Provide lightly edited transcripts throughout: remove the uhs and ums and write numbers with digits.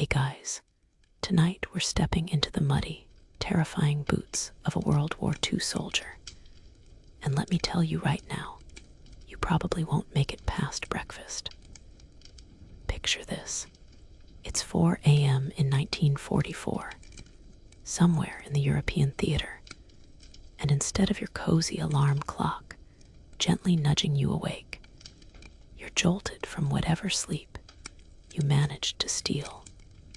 Hey guys, tonight we're stepping into the muddy, terrifying boots of a World War II soldier. And let me tell you right now, you probably won't make it past breakfast. Picture this. It's 4 a.m. in 1944, somewhere in the European theater, and instead of your cozy alarm clock gently nudging you awake, you're jolted from whatever sleep you managed to steal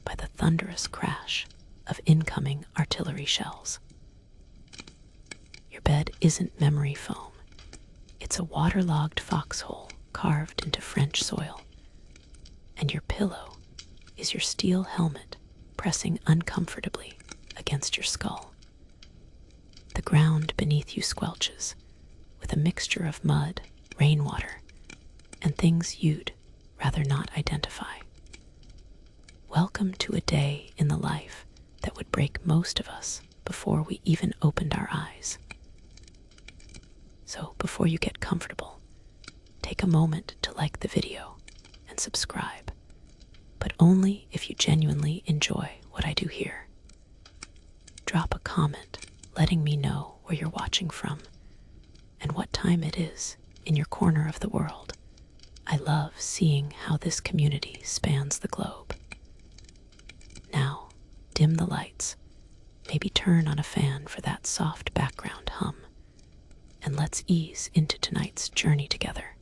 by the thunderous crash of incoming artillery shells. Your bed isn't memory foam. It's a waterlogged foxhole carved into French soil. And your pillow is your steel helmet pressing uncomfortably against your skull. The ground beneath you squelches with a mixture of mud, rainwater, and things you'd rather not identify. Welcome to a day in the life that would break most of us before we even opened our eyes. So before you get comfortable, take a moment to like the video and subscribe, but only if you genuinely enjoy what I do here. Drop a comment letting me know where you're watching from and what time it is in your corner of the world. I love seeing how this community spans the globe. Now, dim the lights, maybe turn on a fan for that soft background hum, and let's ease into tonight's journey together.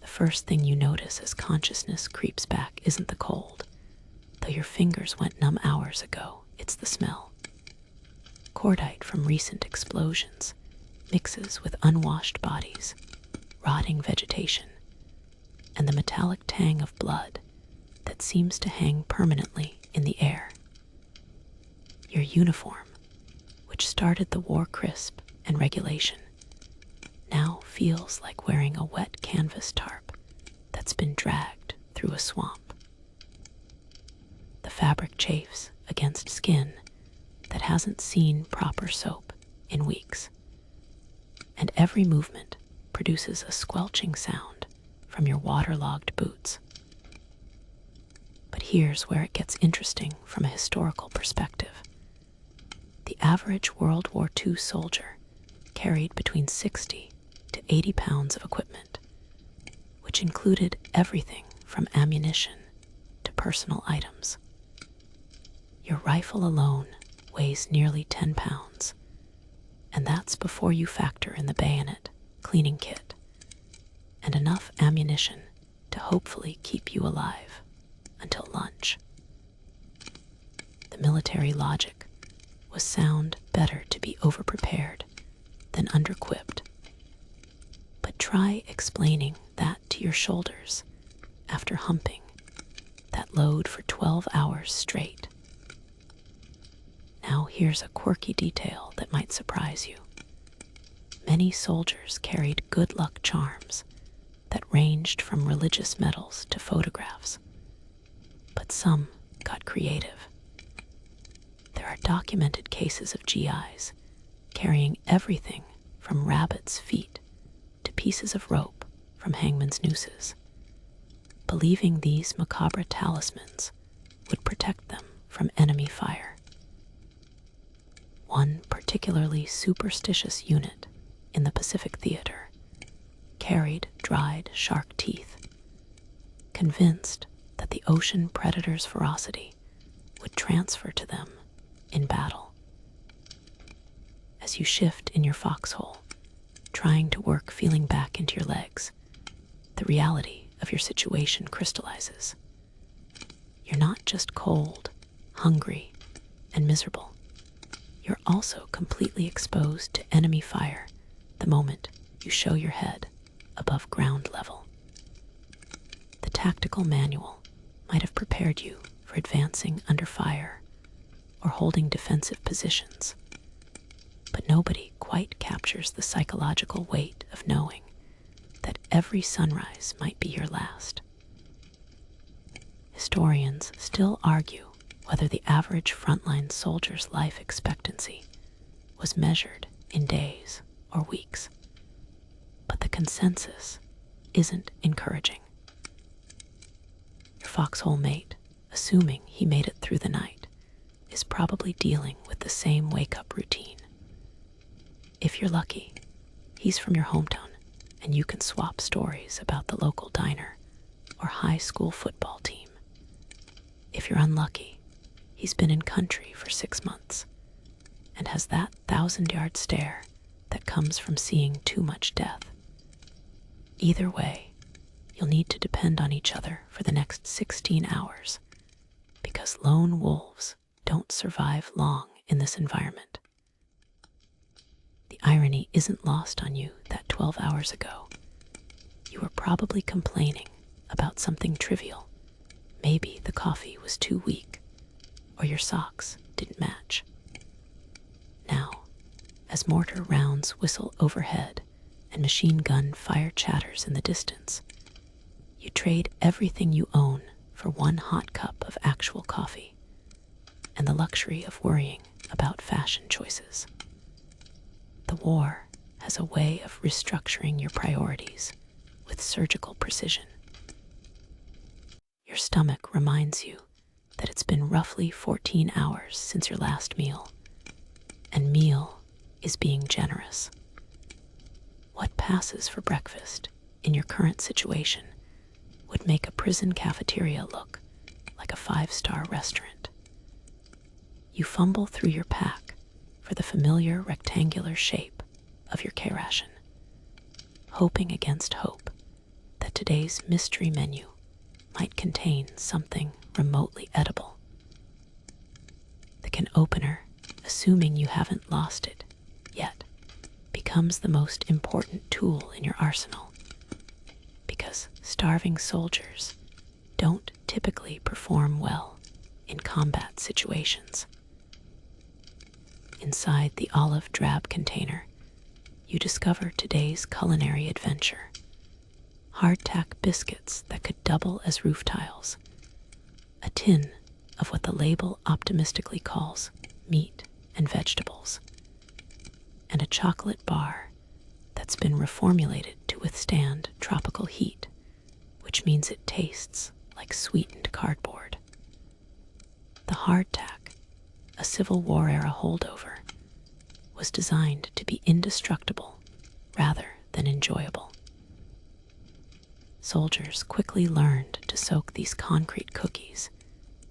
The first thing you notice as consciousness creeps back isn't the cold, though your fingers went numb hours ago. It's the smell. Cordite from recent explosions mixes with unwashed bodies, rotting vegetation, and the metallic tang of blood that seems to hang permanently in the air. Your uniform, which started the war crisp and regulation, now feels like wearing a wet canvas tarp that's been dragged through a swamp. The fabric chafes against skin that hasn't seen proper soap in weeks, and every movement produces a squelching sound from your waterlogged boots. But here's where it gets interesting from a historical perspective. The average World War II soldier carried between 60 to 80 pounds of equipment, which included everything from ammunition to personal items. Your rifle alone weighs nearly 10 pounds, and that's before you factor in the bayonet, cleaning kit, and enough ammunition to hopefully keep you alive until lunch. The military logic was sound better to be overprepared than underequipped. But try explaining that to your shoulders after humping that load for 12 hours straight. Now here's a quirky detail that might surprise you. Many soldiers carried good luck charms that ranged from religious medals to photographs, but some got creative. There are documented cases of GIs carrying everything from rabbits' feet to pieces of rope from hangman's nooses, believing these macabre talismans would protect them from enemy fire. One particularly superstitious unit in the Pacific Theater carried dried shark teeth, convinced that the ocean predator's ferocity would transfer to them in battle. As you shift in your foxhole, trying to work feeling back into your legs, the reality of your situation crystallizes. You're not just cold, hungry, and miserable. You're also completely exposed to enemy fire the moment you show your head above ground level. The tactical manual might have prepared you for advancing under fire or holding defensive positions, but nobody quite captures the psychological weight of knowing that every sunrise might be your last. Historians still argue whether the average frontline soldier's life expectancy was measured in days or weeks, but the consensus isn't encouraging. Your foxhole mate assuming he made it through the night, is probably dealing with the same wake-up routine. If you're lucky, he's from your hometown, and you can swap stories about the local diner or high school football team. If you're unlucky, he's been in country for 6 months and has that 1,000-yard stare that comes from seeing too much death. Either way, you'll need to depend on each other for the next 16 hours because lone wolves don't survive long in this environment. The irony isn't lost on you that 12 hours ago, you were probably complaining about something trivial. Maybe the coffee was too weak, or your socks didn't match. Now, as mortar rounds whistle overhead and machine gun fire chatters in the distance, you trade everything you own for one hot cup of actual coffee and the luxury of worrying about fashion choices. The war has a way of restructuring your priorities with surgical precision. Your stomach reminds you that it's been roughly 14 hours since your last meal, and meal is being generous. What passes for breakfast in your current situation would make a prison cafeteria look like a 5-star restaurant. You fumble through your pack for the familiar rectangular shape of your K-ration, hoping against hope that today's mystery menu might contain something remotely edible. The can opener, assuming you haven't lost it yet, becomes the most important tool in your arsenal, because starving soldiers don't typically perform well in combat situations. Inside the olive drab container, you discover today's culinary adventure: hardtack biscuits that could double as roof tiles, a tin of what the label optimistically calls meat and vegetables, and a chocolate bar that's been reformulated to withstand tropical heat, which means it tastes like sweetened cardboard. The hardtack, a Civil War-era holdover, was designed to be indestructible rather than enjoyable. Soldiers quickly learned to soak these concrete cookies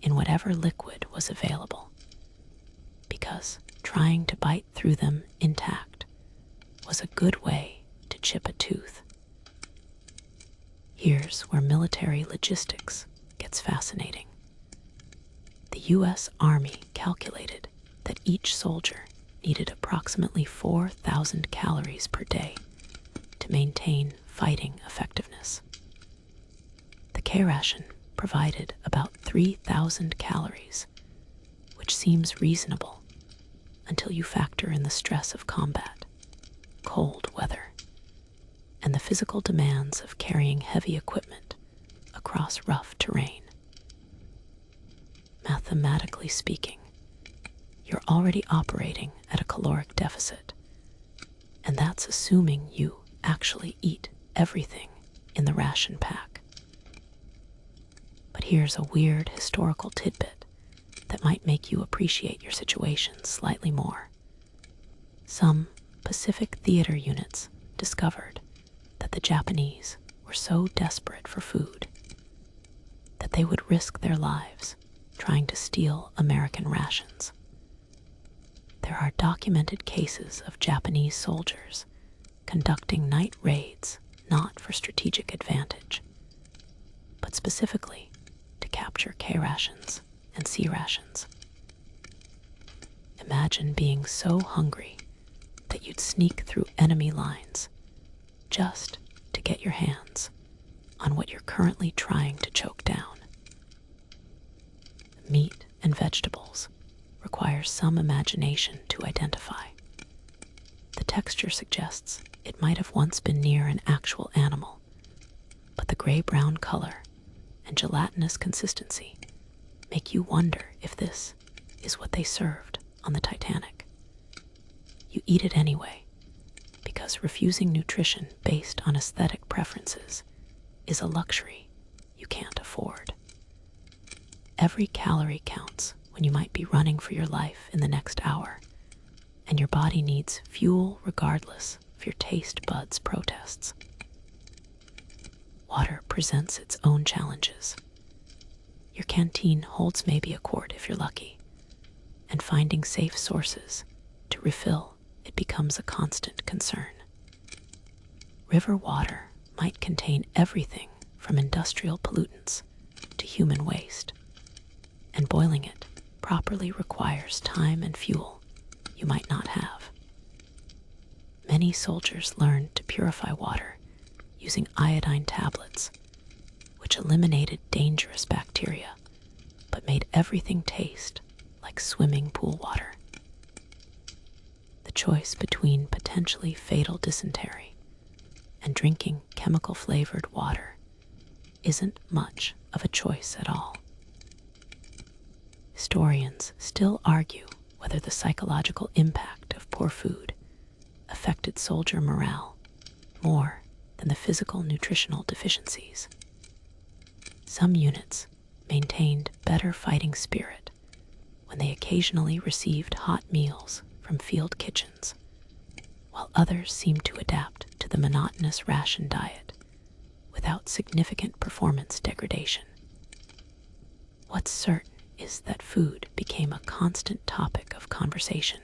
in whatever liquid was available, because trying to bite through them intact was a good way to chip a tooth. Here's where military logistics gets fascinating. The U.S. Army calculated that each soldier needed approximately 4,000 calories per day to maintain fighting effectiveness. The K-ration provided about 3,000 calories, which seems reasonable until you factor in the stress of combat, cold weather, and the physical demands of carrying heavy equipment across rough terrain. Mathematically speaking, you're already operating at a caloric deficit, and that's assuming you actually eat everything in the ration pack. But here's a weird historical tidbit that might make you appreciate your situation slightly more. Some Pacific theater units discovered that the Japanese were so desperate for food that they would risk their lives trying to steal American rations. There are documented cases of Japanese soldiers conducting night raids not for strategic advantage, but specifically to capture K-rations and C-rations. Imagine being so hungry that you'd sneak through enemy lines just to get your hands on what you're currently trying to choke down. Meat and vegetables require some imagination to identify. The texture suggests it might have once been near an actual animal, but the gray-brown color and gelatinous consistency make you wonder if this is what they served on the Titanic. You eat it anyway, because refusing nutrition based on aesthetic preferences is a luxury you can't afford. Every calorie counts when you might be running for your life in the next hour, and your body needs fuel regardless of your taste buds' protests. Water presents its own challenges. Your canteen holds maybe a quart if you're lucky, and finding safe sources to refill it becomes a constant concern. River water might contain everything from industrial pollutants to human waste, and boiling it properly requires time and fuel you might not have. Many soldiers learned to purify water using iodine tablets, which eliminated dangerous bacteria but made everything taste like swimming pool water. The choice between potentially fatal dysentery and drinking chemical-flavored water isn't much of a choice at all. Historians still argue whether the psychological impact of poor food affected soldier morale more than the physical nutritional deficiencies. Some units maintained better fighting spirit when they occasionally received hot meals from field kitchens, while others seemed to adapt to the monotonous ration diet without significant performance degradation. What's certain is that food became a constant topic of conversation,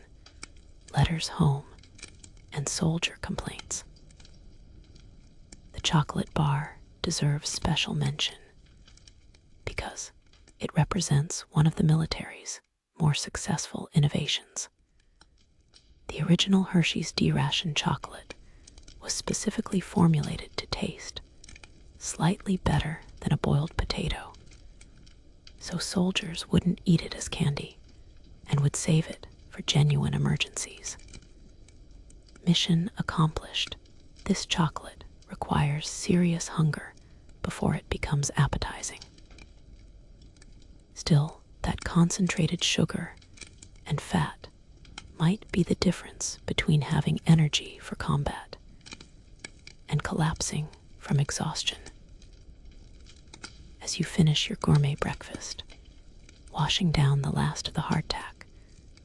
letters home, and soldier complaints. The chocolate bar deserves special mention because it represents one of the military's more successful innovations. The original Hershey's D-ration chocolate was specifically formulated to taste slightly better than a boiled potato, so soldiers wouldn't eat it as candy and would save it for genuine emergencies. Mission accomplished. This chocolate requires serious hunger before it becomes appetizing. Still, that concentrated sugar and fat might be the difference between having energy for combat and collapsing from exhaustion. As you finish your gourmet breakfast, washing down the last of the hardtack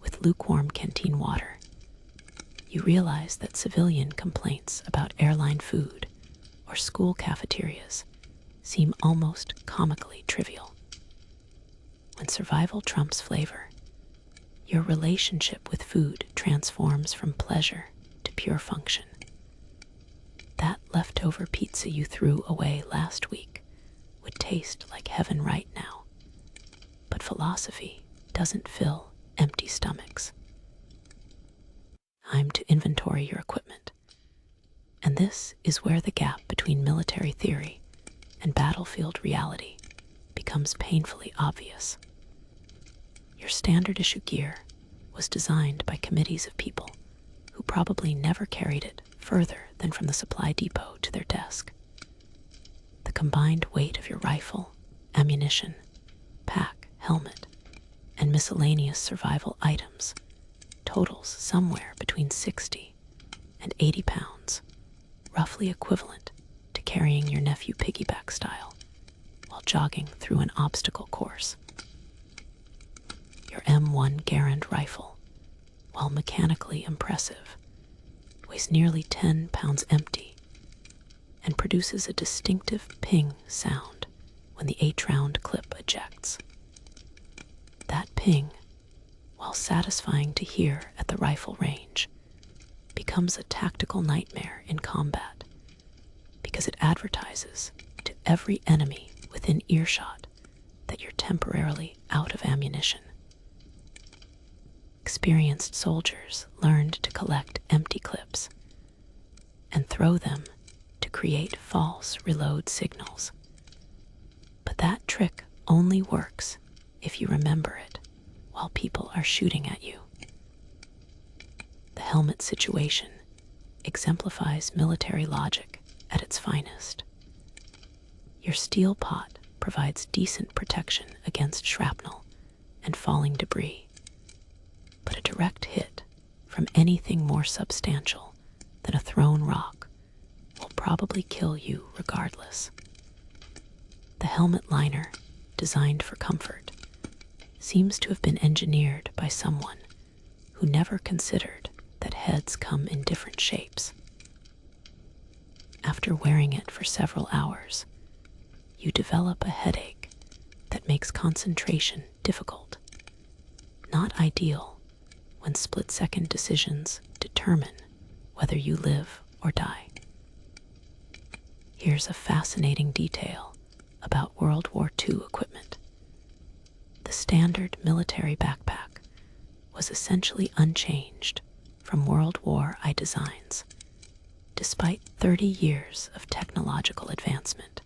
with lukewarm canteen water, you realize that civilian complaints about airline food or school cafeterias seem almost comically trivial. When survival trumps flavor, your relationship with food transforms from pleasure to pure function. That leftover pizza you threw away last week would taste like heaven right now, but philosophy doesn't fill empty stomachs. Time to inventory your equipment, and this is where the gap between military theory and battlefield reality becomes painfully obvious. Your standard issue gear was designed by committees of people who probably never carried it further than from the supply depot to their desk. The combined weight of your rifle, ammunition, pack, helmet, and miscellaneous survival items totals somewhere between 60 and 80 pounds, roughly equivalent to carrying your nephew piggyback style while jogging through an obstacle course. Your M1 Garand rifle, while mechanically impressive, weighs nearly 10 pounds empty and produces a distinctive ping sound when the 8-round clip ejects. That ping, while satisfying to hear at the rifle range, becomes a tactical nightmare in combat because it advertises to every enemy within earshot that you're temporarily out of ammunition. Experienced soldiers learned to collect empty clips and throw them to create false reload signals. But that trick only works if you remember it while people are shooting at you. The helmet situation exemplifies military logic at its finest. Your steel pot provides decent protection against shrapnel and falling debris, but a direct hit from anything more substantial than a thrown rock will probably kill you regardless. The helmet liner, designed for comfort, seems to have been engineered by someone who never considered that heads come in different shapes. After wearing it for several hours, you develop a headache that makes concentration difficult. Not ideal when split-second decisions determine whether you live or die. Here's a fascinating detail about World War II equipment. The standard military backpack was essentially unchanged from World War I designs, despite 30 years of technological advancement.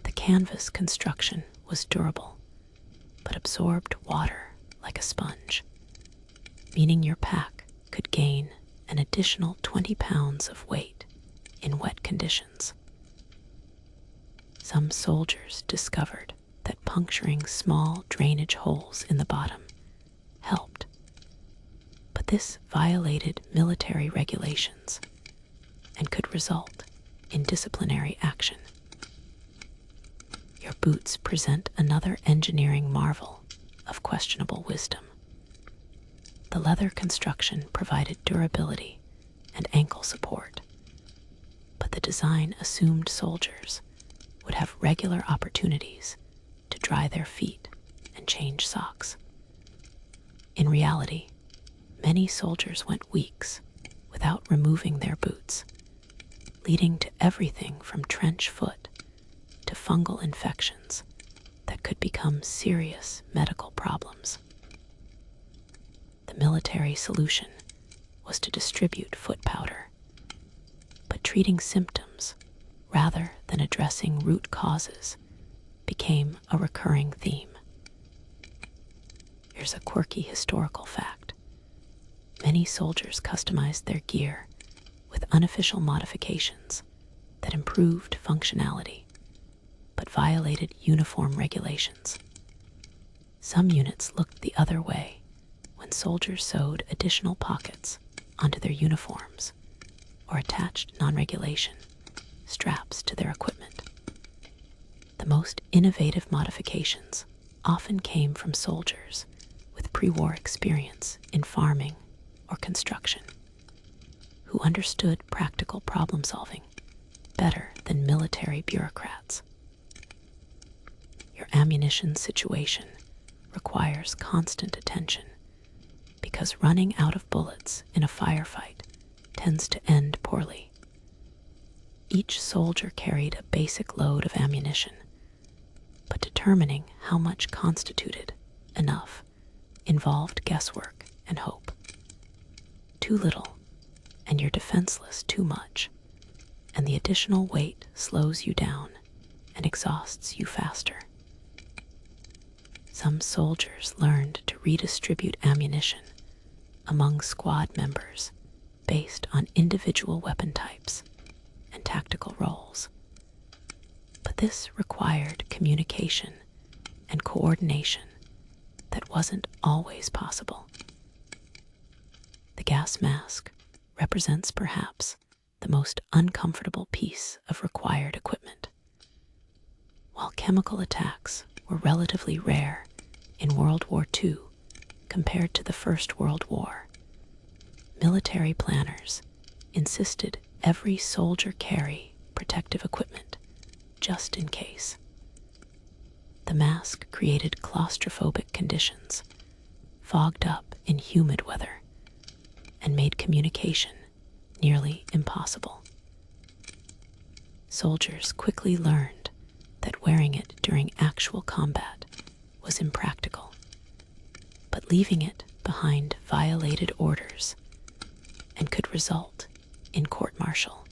The canvas construction was durable, but absorbed water like a sponge, meaning your pack could gain an additional 20 pounds of weight in wet conditions. Some soldiers discovered that puncturing small drainage holes in the bottom helped, but this violated military regulations and could result in disciplinary action. Your boots present another engineering marvel of questionable wisdom. The leather construction provided durability and ankle support, but the design assumed soldiers would have regular opportunities to dry their feet and change socks. In reality, many soldiers went weeks without removing their boots, leading to everything from trench foot to fungal infections that could become serious medical problems. The military solution was to distribute foot powder, but treating symptoms rather than addressing root causes became a recurring theme. Here's a quirky historical fact. Many soldiers customized their gear with unofficial modifications that improved functionality but violated uniform regulations. Some units looked the other way when soldiers sewed additional pockets onto their uniforms or attached non-regulation straps to their equipment. The most innovative modifications often came from soldiers with pre-war experience in farming or construction, who understood practical problem solving better than military bureaucrats. Your ammunition situation requires constant attention because running out of bullets in a firefight tends to end poorly. Each soldier carried a basic load of ammunition, but determining how much constituted enough involved guesswork and hope. Too little, and you're defenseless too much, and the additional weight slows you down and exhausts you faster. Some soldiers learned to redistribute ammunition among squad members based on individual weapon types and tactical roles. But this required communication and coordination that wasn't always possible. The gas mask represents perhaps the most uncomfortable piece of required equipment. While chemical attacks were relatively rare in World War II compared to the First World War, military planners insisted every soldier carry protective equipment just in case. The mask created claustrophobic conditions, fogged up in humid weather, and made communication nearly impossible. Soldiers quickly learned that wearing it during actual combat was impractical, but leaving it behind violated orders and could result in court-martial.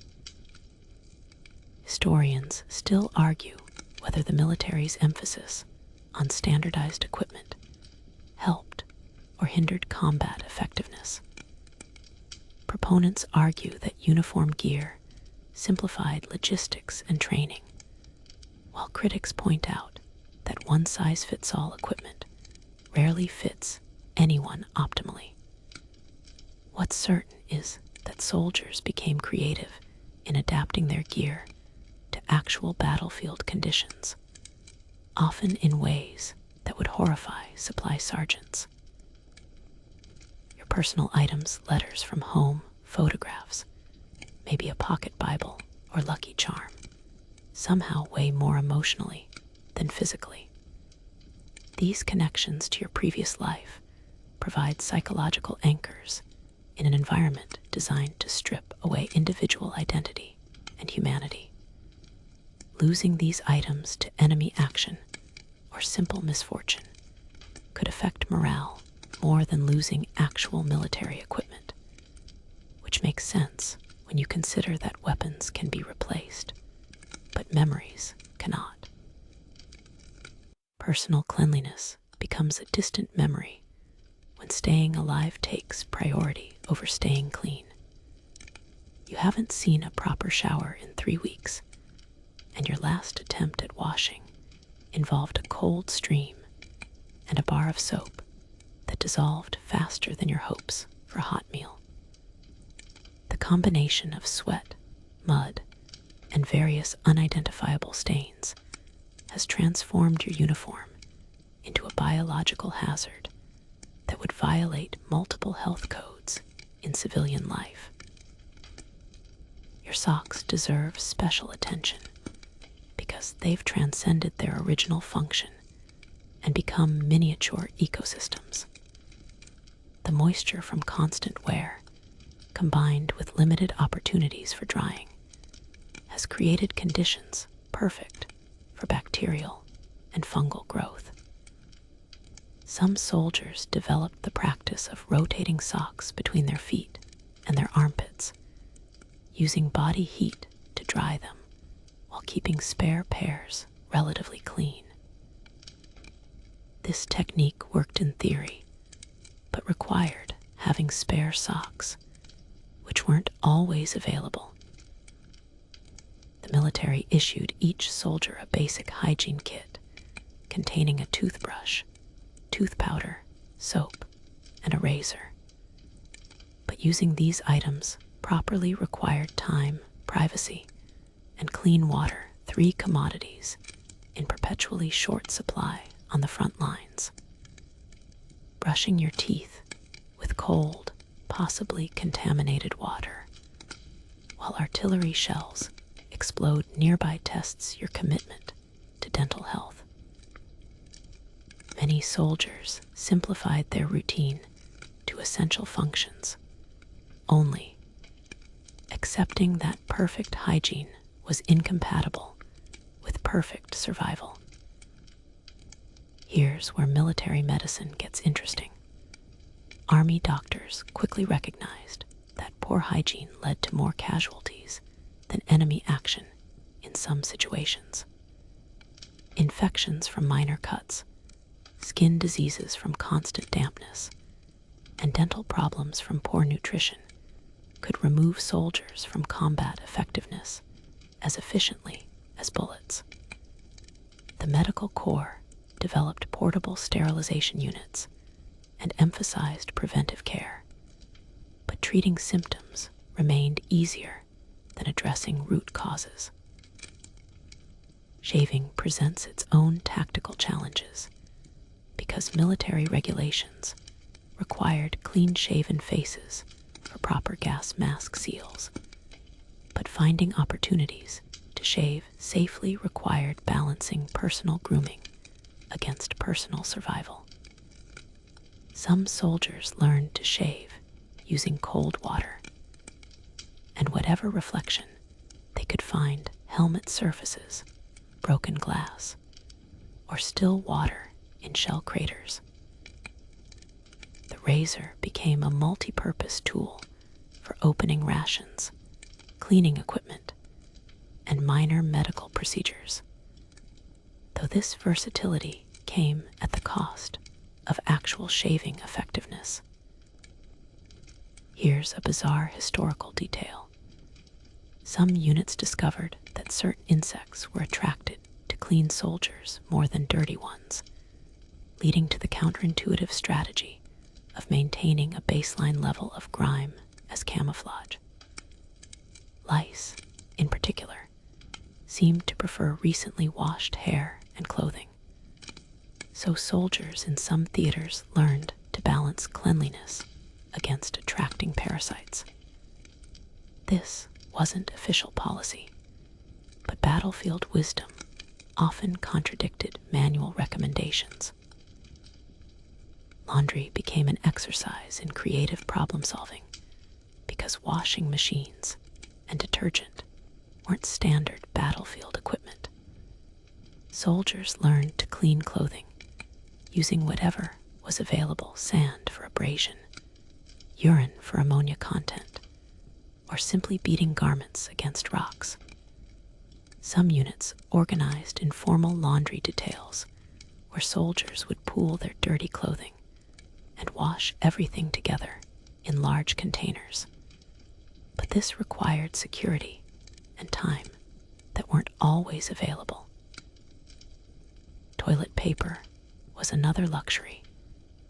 Historians still argue whether the military's emphasis on standardized equipment helped or hindered combat effectiveness. Proponents argue that uniform gear simplified logistics and training, while critics point out that one-size-fits-all equipment rarely fits anyone optimally. What's certain is that soldiers became creative in adapting their gear to actual battlefield conditions, often in ways that that would horrify supply sergeants. Your personal items, letters from home, photographs, maybe a pocket Bible or Lucky Charm, somehow weigh more emotionally than physically. These connections to your previous life provide psychological anchors in an environment designed to strip away individual identity and humanity. Losing these items to enemy action or simple misfortune could affect morale more than losing actual military equipment, which makes sense when you consider that weapons can be replaced, but memories cannot. Personal cleanliness becomes a distant memory when staying alive takes priority over staying clean. You haven't seen a proper shower in 3 weeks, and your last attempt at washing involved a cold stream and a bar of soap that dissolved faster than your hopes for a hot meal. The combination of sweat, mud, and various unidentifiable stains has transformed your uniform into a biological hazard that would violate multiple health codes in civilian life. Your socks deserve special attention because they've transcended their original function and become miniature ecosystems. The moisture from constant wear, combined with limited opportunities for drying, has created conditions perfect for bacterial and fungal growth. Some soldiers developed the practice of rotating socks between their feet and their armpits, using body heat to dry them while keeping spare pairs relatively clean. This technique worked in theory, but required having spare socks, which weren't always available. The military issued each soldier a basic hygiene kit containing a toothbrush, tooth powder, soap, and a razor. But using these items properly required time, privacy, and clean water, 3 commodities in perpetually short supply on the front lines. Brushing your teeth with cold, possibly contaminated water, while artillery shells explode nearby tests your commitment to dental health. Many soldiers simplified their routine to essential functions only, accepting that perfect hygiene was incompatible with perfect survival. Here's where military medicine gets interesting. Army doctors quickly recognized that poor hygiene led to more casualties than enemy action in some situations. Infections from minor cuts, skin diseases from constant dampness, and dental problems from poor nutrition could remove soldiers from combat effectiveness as efficiently as bullets. The medical corps developed portable sterilization units and emphasized preventive care, but treating symptoms remained easier than addressing root causes. Shaving presents its own tactical challenges because military regulations required clean-shaven faces for proper gas mask seals, but finding opportunities to shave safely required balancing personal grooming against personal survival. Some soldiers learned to shave using cold water, and whatever reflection they could find helmet surfaces, broken glass, or still water in shell craters. The razor became a multi-purpose tool for opening rations, cleaning equipment, and minor medical procedures, though this versatility came at the cost of actual shaving effectiveness. Here's a bizarre historical detail. Some units discovered that certain insects were attracted to clean soldiers more than dirty ones, leading to the counterintuitive strategy of maintaining a baseline level of grime as camouflage. Lice, in particular, seemed to prefer recently washed hair and clothing. So soldiers in some theaters learned to balance cleanliness against attracting parasites. This wasn't official policy, but battlefield wisdom often contradicted manual recommendations. Laundry became an exercise in creative problem solving because washing machines and detergent weren't standard battlefield equipment. Soldiers learned to clean clothing using whatever was available: sand for abrasion, urine for ammonia content, or simply beating garments against rocks. Some units organized informal laundry details where soldiers would pool their dirty clothing and wash everything together in large containers. But this required security and time that weren't always available. Toilet paper was another luxury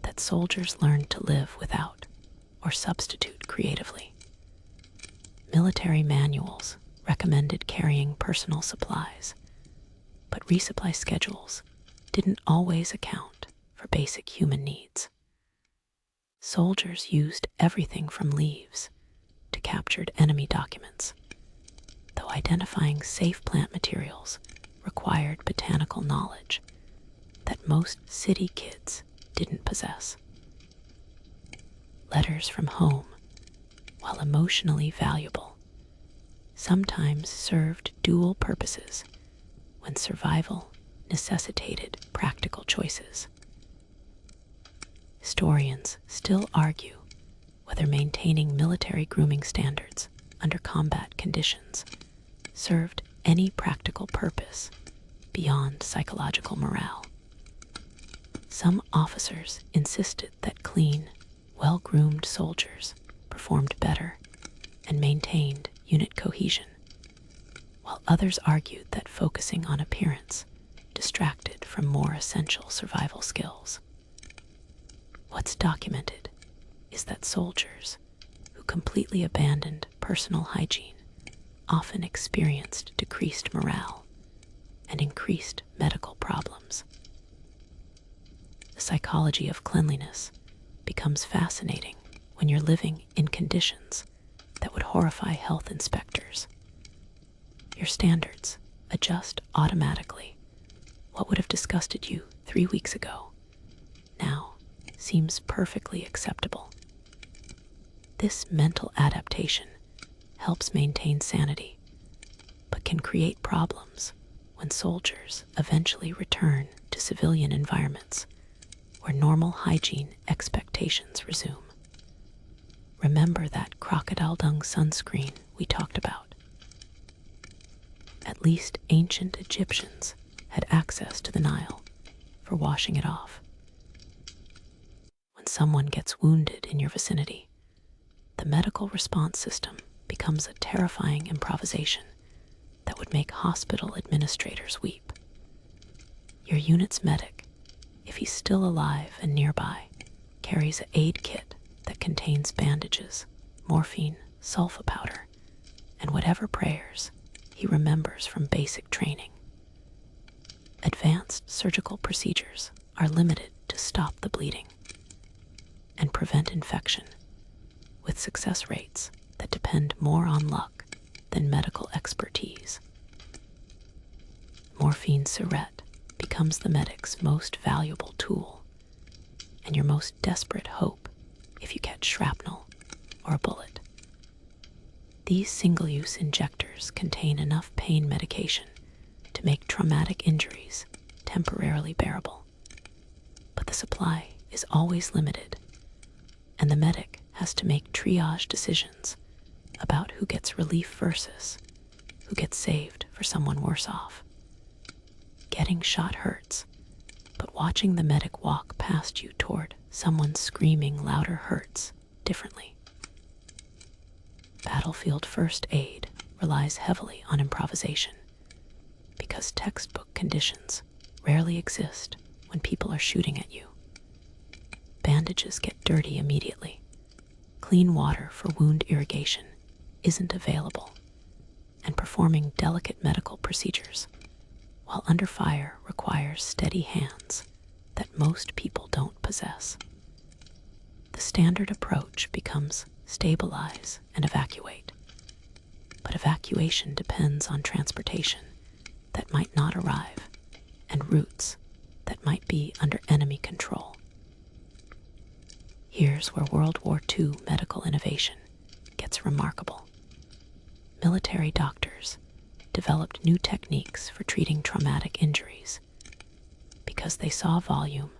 that soldiers learned to live without or substitute creatively. Military manuals recommended carrying personal supplies, but resupply schedules didn't always account for basic human needs. Soldiers used everything from leaves to captured enemy documents, though identifying safe plant materials required botanical knowledge that most city kids didn't possess. Letters from home, while emotionally valuable, sometimes served dual purposes when survival necessitated practical choices. Historians still argue whether maintaining military grooming standards under combat conditions served any practical purpose beyond psychological morale. Some officers insisted that clean, well-groomed soldiers performed better and maintained unit cohesion, while others argued that focusing on appearance distracted from more essential survival skills. What's documented is that soldiers who completely abandoned personal hygiene often experienced decreased morale and increased medical problems. The psychology of cleanliness becomes fascinating when you're living in conditions that would horrify health inspectors. Your standards adjust automatically. What would have disgusted you 3 weeks ago now seems perfectly acceptable. This mental adaptation helps maintain sanity, but can create problems when soldiers eventually return to civilian environments where normal hygiene expectations resume. Remember that crocodile dung sunscreen we talked about? At least ancient Egyptians had access to the Nile for washing it off. When someone gets wounded in your vicinity, the medical response system becomes a terrifying improvisation that would make hospital administrators weep. Your unit's medic, if he's still alive and nearby, carries an aid kit that contains bandages, morphine, sulfa powder, and whatever prayers he remembers from basic training. Advanced surgical procedures are limited to stop the bleeding and prevent infection, with success rates that depend more on luck than medical expertise. Morphine syrette becomes the medic's most valuable tool and your most desperate hope if you catch shrapnel or a bullet. These single-use injectors contain enough pain medication to make traumatic injuries temporarily bearable, but the supply is always limited, and the medic has to make triage decisions about who gets relief versus who gets saved for someone worse off. Getting shot hurts, but watching the medic walk past you toward someone screaming louder hurts differently. Battlefield first aid relies heavily on improvisation because textbook conditions rarely exist when people are shooting at you. Bandages get dirty immediately. Clean water for wound irrigation isn't available, and performing delicate medical procedures while under fire requires steady hands that most people don't possess. The standard approach becomes stabilize and evacuate. But evacuation depends on transportation that might not arrive and routes that might be under enemy control. Here's where World War II medical innovation gets remarkable. Military doctors developed new techniques for treating traumatic injuries because they saw volume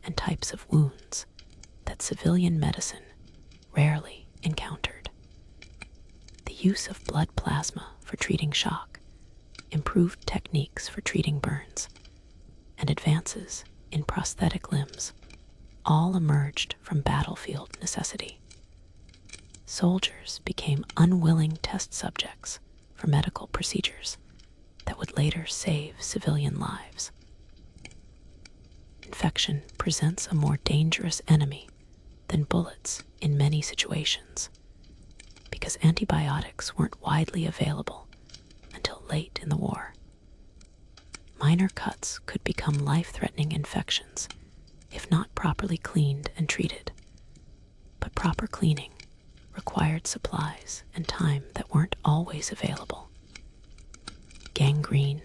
and types of wounds that civilian medicine rarely encountered. The use of blood plasma for treating shock, improved techniques for treating burns, and advances in prosthetic limbs all emerged from battlefield necessity. Soldiers became unwilling test subjects for medical procedures that would later save civilian lives. Infection presents a more dangerous enemy than bullets in many situations because antibiotics weren't widely available until late in the war. Minor cuts could become life-threatening infections if not properly cleaned and treated, but proper cleaning required supplies and time that weren't always available. Gangrene,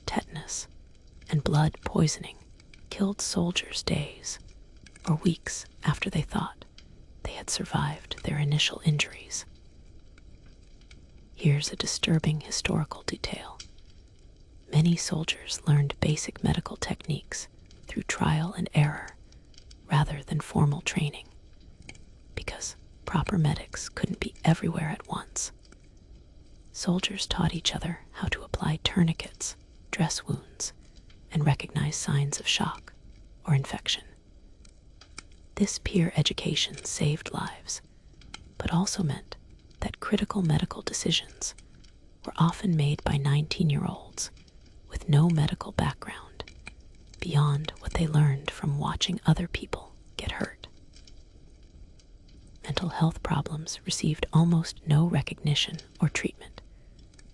tetanus, and blood poisoning killed soldiers days or weeks after they thought they had survived their initial injuries. Here's a disturbing historical detail. Many soldiers learned basic medical techniques through trial and error rather than formal training because proper medics couldn't be everywhere at once. Soldiers taught each other how to apply tourniquets, dress wounds, and recognize signs of shock or infection. This peer education saved lives, but also meant that critical medical decisions were often made by 19-year-olds with no medical background beyond what they learned from watching other people get hurt. Mental health problems received almost no recognition or treatment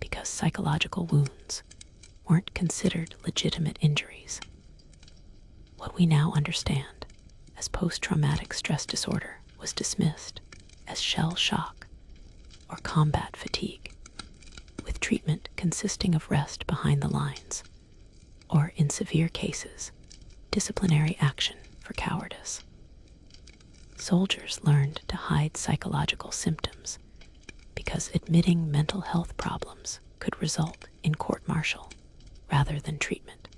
because psychological wounds weren't considered legitimate injuries. What we now understand as post-traumatic stress disorder was dismissed as shell shock or combat fatigue, with treatment consisting of rest behind the lines, or in severe cases, disciplinary action for cowardice. Soldiers learned to hide psychological symptoms because admitting mental health problems could result in court-martial rather than treatment.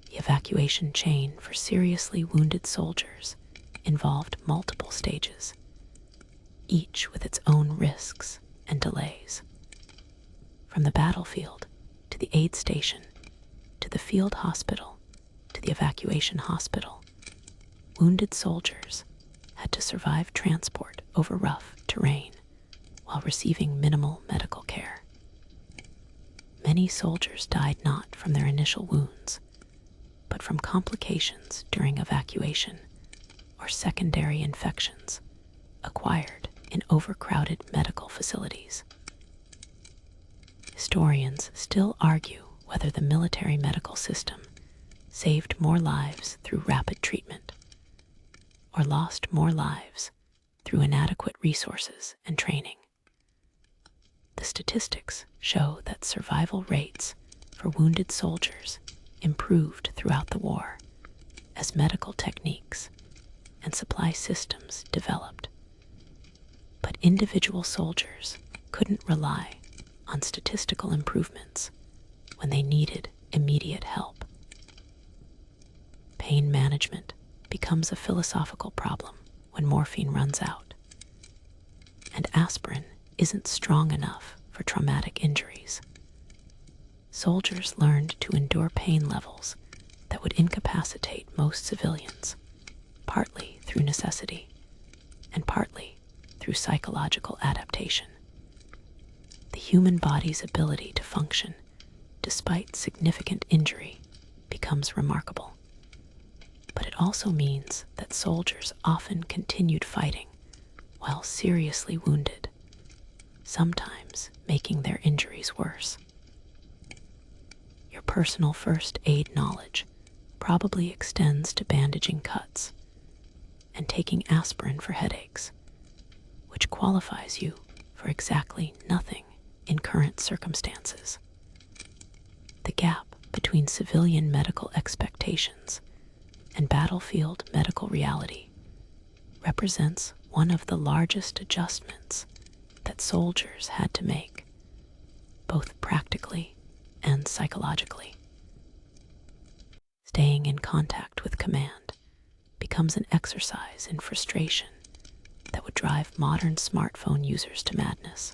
The evacuation chain for seriously wounded soldiers involved multiple stages, each with its own risks and delays. From the battlefield to the aid station to the field hospital to the evacuation hospital, wounded soldiers had to survive transport over rough terrain while receiving minimal medical care. Many soldiers died not from their initial wounds, but from complications during evacuation or secondary infections acquired in overcrowded medical facilities. Historians still argue whether the military medical system saved more lives through rapid treatment or lost more lives through inadequate resources and training. The statistics show that survival rates for wounded soldiers improved throughout the war as medical techniques and supply systems developed. But individual soldiers couldn't rely on statistical improvements when they needed immediate help. Pain management becomes a philosophical problem when morphine runs out, and aspirin isn't strong enough for traumatic injuries. Soldiers learned to endure pain levels that would incapacitate most civilians, partly through necessity and partly through psychological adaptation. The human body's ability to function despite significant injury becomes remarkable. But it also means that soldiers often continued fighting while seriously wounded, sometimes making their injuries worse. Your personal first aid knowledge probably extends to bandaging cuts and taking aspirin for headaches, which qualifies you for exactly nothing in current circumstances. The gap between civilian medical expectations and battlefield medical reality represents one of the largest adjustments that soldiers had to make, both practically and psychologically. Staying in contact with command becomes an exercise in frustration that would drive modern smartphone users to madness.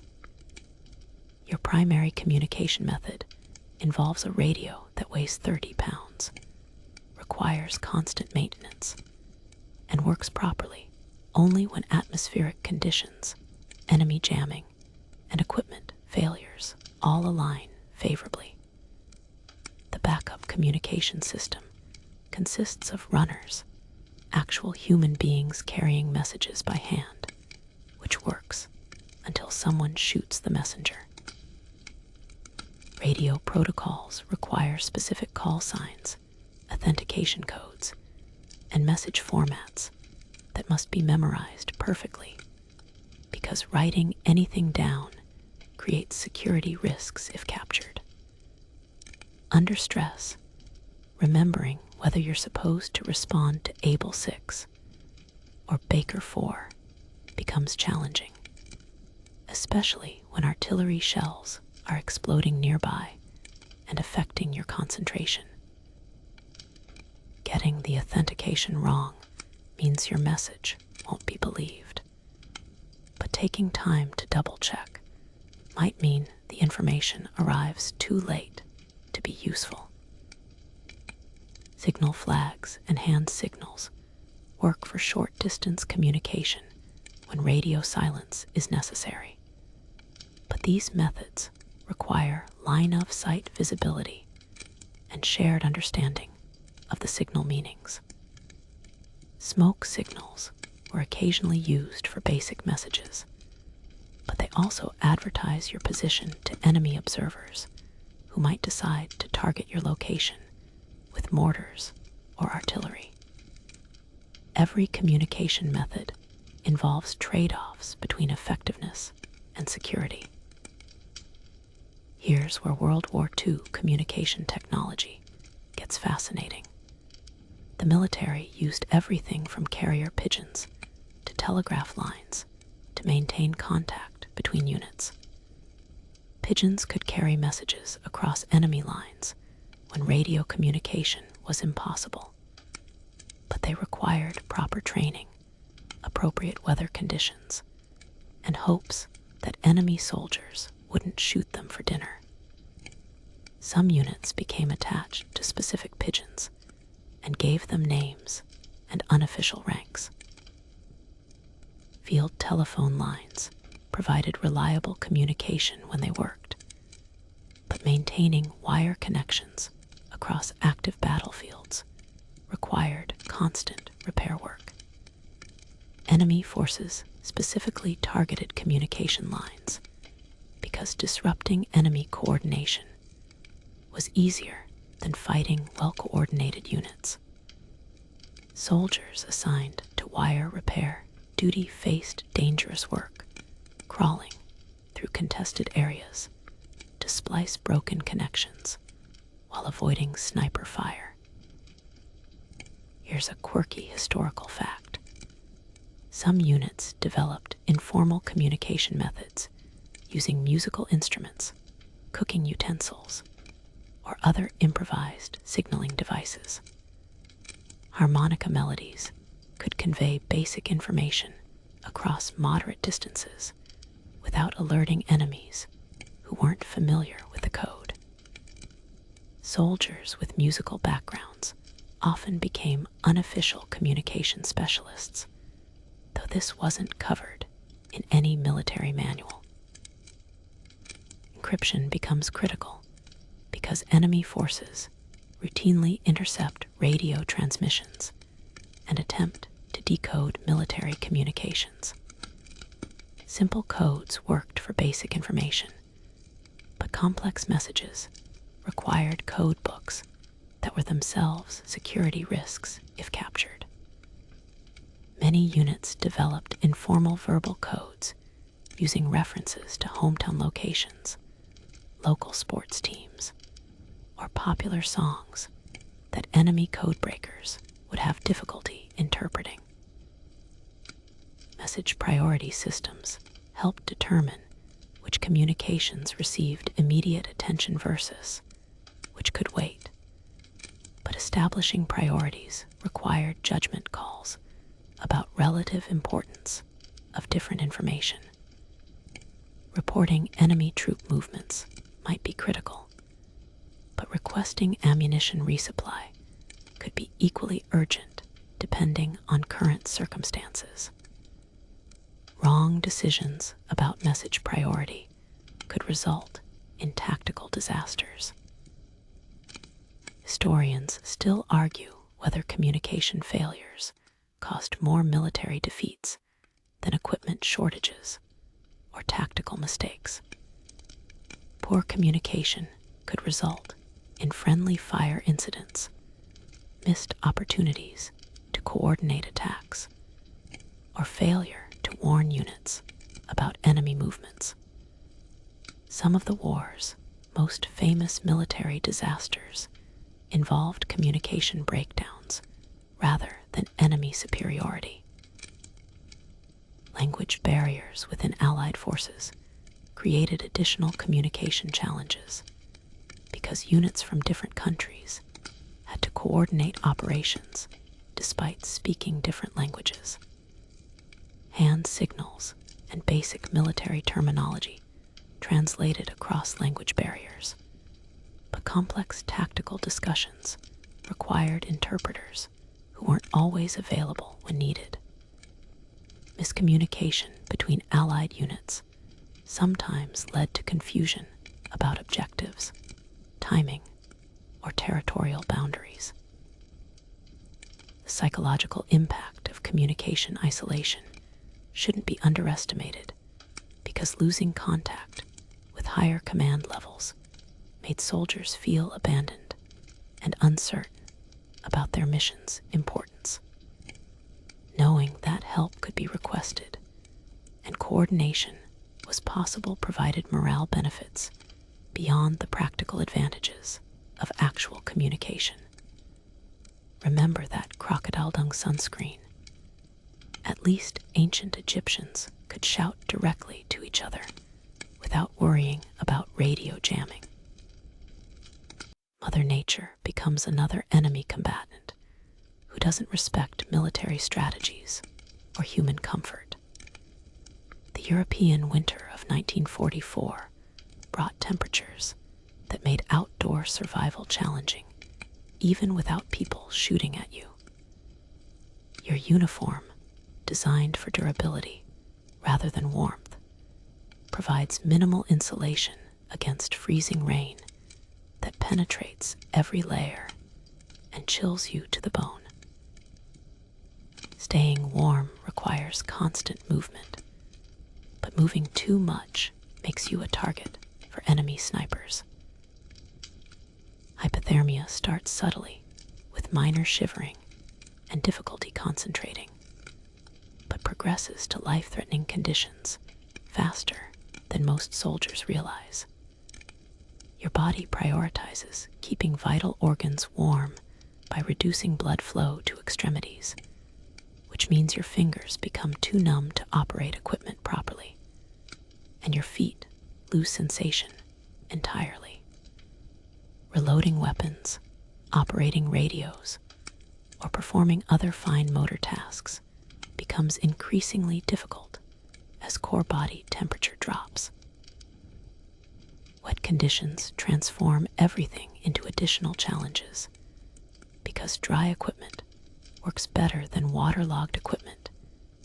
Your primary communication method involves a radio that weighs 30 pounds, requires constant maintenance, and works properly only when atmospheric conditions, enemy jamming, and equipment failures all align favorably. The backup communication system consists of runners, actual human beings carrying messages by hand, which works until someone shoots the messenger. Radio protocols require specific call signs, authentication codes, and message formats that must be memorized perfectly, because writing anything down creates security risks if captured. Under stress, remembering whether you're supposed to respond to Able 6 or Baker 4 becomes challenging, especially when artillery shells are exploding nearby and affecting your concentration. Getting the authentication wrong means your message won't be believed, but taking time to double-check might mean the information arrives too late to be useful. Signal flags and hand signals work for short-distance communication when radio silence is necessary, but these methods require line-of-sight visibility and shared understanding of the signal meanings. Smoke signals were occasionally used for basic messages, but they also advertise your position to enemy observers who might decide to target your location with mortars or artillery. Every communication method involves trade-offs between effectiveness and security. Here's where World War II communication technology gets fascinating. The military used everything from carrier pigeons to telegraph lines to maintain contact between units. Pigeons could carry messages across enemy lines when radio communication was impossible, but they required proper training, appropriate weather conditions, and hopes that enemy soldiers wouldn't shoot them for dinner. Some units became attached to specific pigeons and gave them names and unofficial ranks. Field telephone lines provided reliable communication when they worked, but maintaining wire connections across active battlefields required constant repair work. Enemy forces specifically targeted communication lines because disrupting enemy coordination was easier than fighting well-coordinated units. Soldiers assigned to wire repair duty faced dangerous work, crawling through contested areas to splice broken connections while avoiding sniper fire. Here's a quirky historical fact. Some units developed informal communication methods using musical instruments, cooking utensils, or other improvised signaling devices. Harmonica melodies could convey basic information across moderate distances without alerting enemies who weren't familiar with the code. Soldiers with musical backgrounds often became unofficial communication specialists, though this wasn't covered in any military manual. Encryption becomes critical because enemy forces routinely intercept radio transmissions and attempt to decode military communications. Simple codes worked for basic information, but complex messages required code books that were themselves security risks if captured. Many units developed informal verbal codes using references to hometown locations, local sports teams, or popular songs that enemy codebreakers would have difficulty interpreting. Message priority systems helped determine which communications received immediate attention versus which could wait. But establishing priorities required judgment calls about relative importance of different information. Reporting enemy troop movements might be critical, but requesting ammunition resupply could be equally urgent depending on current circumstances. Wrong decisions about message priority could result in tactical disasters. Historians still argue whether communication failures caused more military defeats than equipment shortages or tactical mistakes. Poor communication could result in friendly fire incidents, missed opportunities to coordinate attacks, or failure to warn units about enemy movements. Some of the war's most famous military disasters involved communication breakdowns rather than enemy superiority. Language barriers within Allied forces created additional communication challenges because units from different countries had to coordinate operations despite speaking different languages. Hand signals and basic military terminology translated across language barriers, but complex tactical discussions required interpreters who weren't always available when needed. Miscommunication between Allied units sometimes led to confusion about objectives, timing, or territorial boundaries. The psychological impact of communication isolation shouldn't be underestimated because losing contact with higher command levels made soldiers feel abandoned and uncertain about their mission's importance. Knowing that help could be requested and coordination was possible provided morale benefits beyond the practical advantages of actual communication. Remember that crocodile dung sunscreen. At least ancient Egyptians could shout directly to each other without worrying about radio jamming. Mother Nature becomes another enemy combatant who doesn't respect military strategies or human comfort. The European winter of 1944 brought temperatures that made outdoor survival challenging, even without people shooting at you. Your uniform, designed for durability rather than warmth, provides minimal insulation against freezing rain that penetrates every layer and chills you to the bone. Staying warm requires constant movement, but moving too much makes you a target for enemy snipers. Hypothermia starts subtly with minor shivering and difficulty concentrating, but progresses to life-threatening conditions faster than most soldiers realize. Your body prioritizes keeping vital organs warm by reducing blood flow to extremities, which means your fingers become too numb to operate equipment properly, and your feet lose sensation entirely. Reloading weapons, operating radios, or performing other fine motor tasks becomes increasingly difficult as core body temperature drops. Wet conditions transform everything into additional challenges because dry equipment works better than waterlogged equipment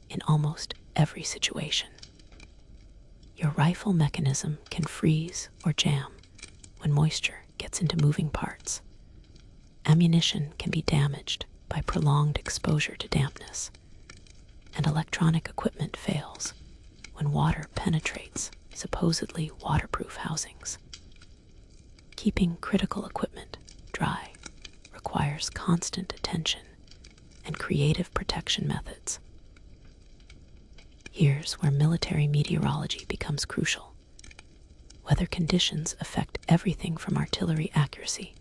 in almost every situation. Your rifle mechanism can freeze or jam when moisture gets into moving parts. Ammunition can be damaged by prolonged exposure to dampness, and electronic equipment fails when water penetrates supposedly waterproof housings. Keeping critical equipment dry requires constant attention and creative protection methods. Here's where military meteorology becomes crucial. Weather conditions affect everything from artillery accuracy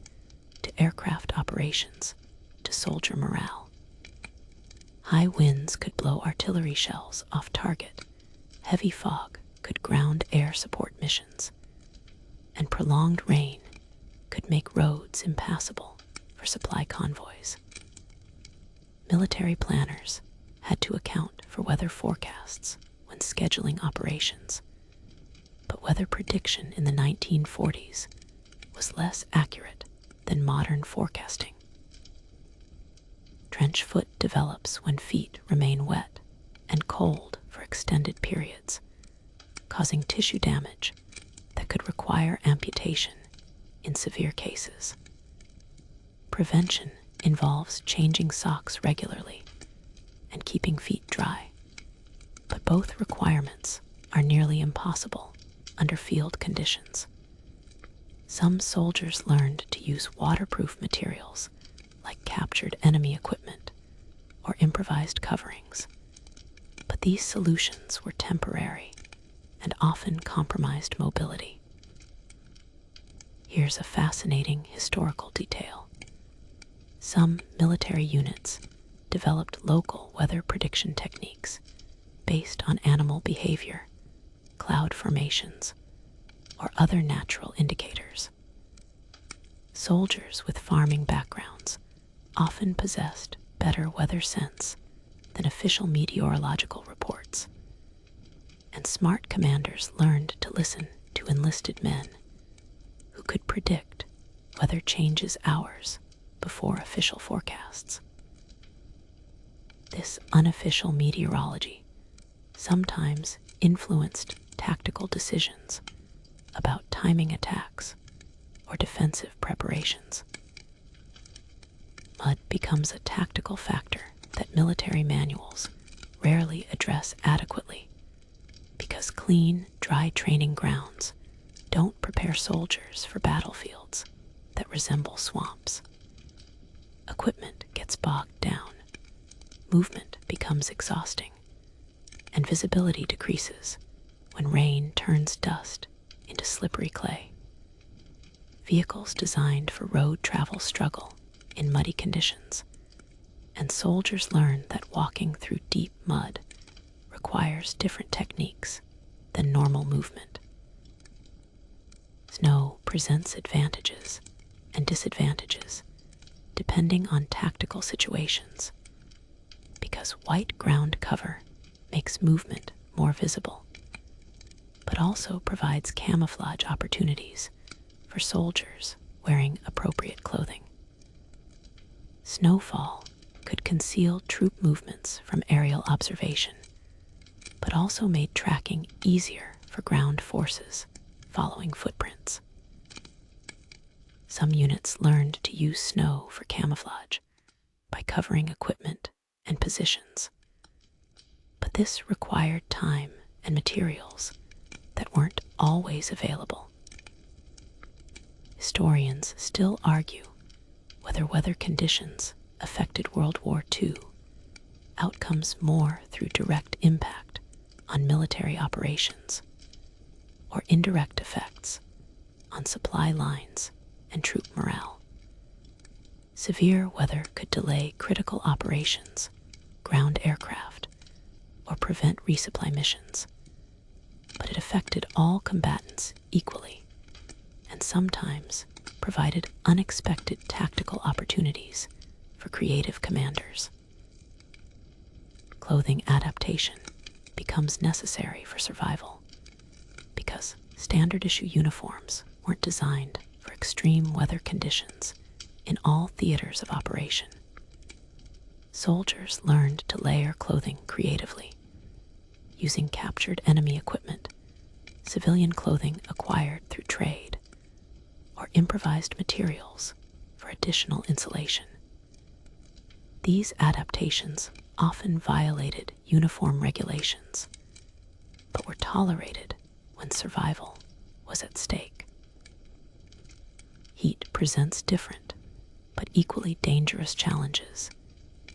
to aircraft operations to soldier morale. High winds could blow artillery shells off target, heavy fog could ground air support missions, and prolonged rain could make roads impassable for supply convoys. Military planners had to account for weather forecasts when scheduling operations, but weather prediction in the 1940s was less accurate than modern forecasting. Trench foot develops when feet remain wet and cold for extended periods, causing tissue damage that could require amputation in severe cases. Prevention involves changing socks regularly and keeping feet dry, but both requirements are nearly impossible under field conditions. Some soldiers learned to use waterproof materials like captured enemy equipment or improvised coverings, but these solutions were temporary and often compromised mobility. Here's a fascinating historical detail. Some military units developed local weather prediction techniques based on animal behavior, cloud formations, or other natural indicators. Soldiers with farming backgrounds often possessed better weather sense than official meteorological reports, and smart commanders learned to listen to enlisted men who could predict weather changes hours before official forecasts. This unofficial meteorology sometimes influenced tactical decisions about timing attacks or defensive preparations. Mud becomes a tactical factor that military manuals rarely address adequately because clean, dry training grounds don't prepare soldiers for battlefields that resemble swamps. Equipment gets bogged down, movement becomes exhausting, and visibility decreases when rain turns dust into slippery clay. Vehicles designed for road travel struggle in muddy conditions, and soldiers learn that walking through deep mud requires different techniques than normal movement. Snow presents advantages and disadvantages depending on tactical situations, because white ground cover makes movement more visible, but also provides camouflage opportunities for soldiers wearing appropriate clothing. Snowfall could conceal troop movements from aerial observation, but also made tracking easier for ground forces following footprints. Some units learned to use snow for camouflage by covering equipment and positions, but this required time and materials that weren't always available. Historians still argue whether weather conditions affected World War II outcomes more through direct impact on military operations or indirect effects on supply lines and troop morale. Severe weather could delay critical operations, ground aircraft, or prevent resupply missions, but it affected all combatants equally and sometimes provided unexpected tactical opportunities for creative commanders. Clothing adaptation becomes necessary for survival because standard issue uniforms weren't designed for extreme weather conditions in all theaters of operation. Soldiers learned to layer clothing creatively, using captured enemy equipment, civilian clothing acquired through trade, or improvised materials for additional insulation. These adaptations often violated uniform regulations, but were tolerated when survival was at stake. Heat presents different, but equally dangerous challenges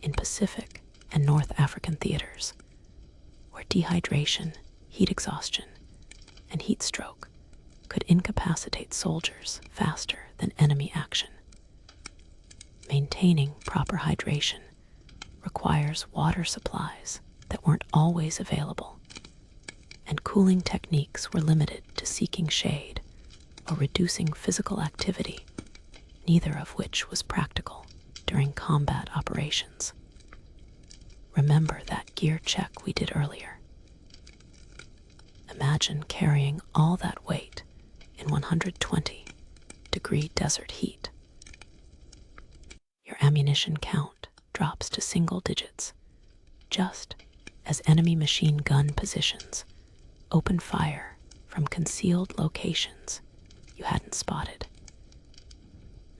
in Pacific and North African theaters, where dehydration, heat exhaustion, and heat stroke could incapacitate soldiers faster than enemy action. Maintaining proper hydration requires water supplies that weren't always available, and cooling techniques were limited to seeking shade or reducing physical activity, neither of which was practical during combat operations. Remember that gear check we did earlier. Imagine carrying all that weight in 120-degree desert heat. Your ammunition count drops to single digits, just as enemy machine gun positions open fire from concealed locations you hadn't spotted.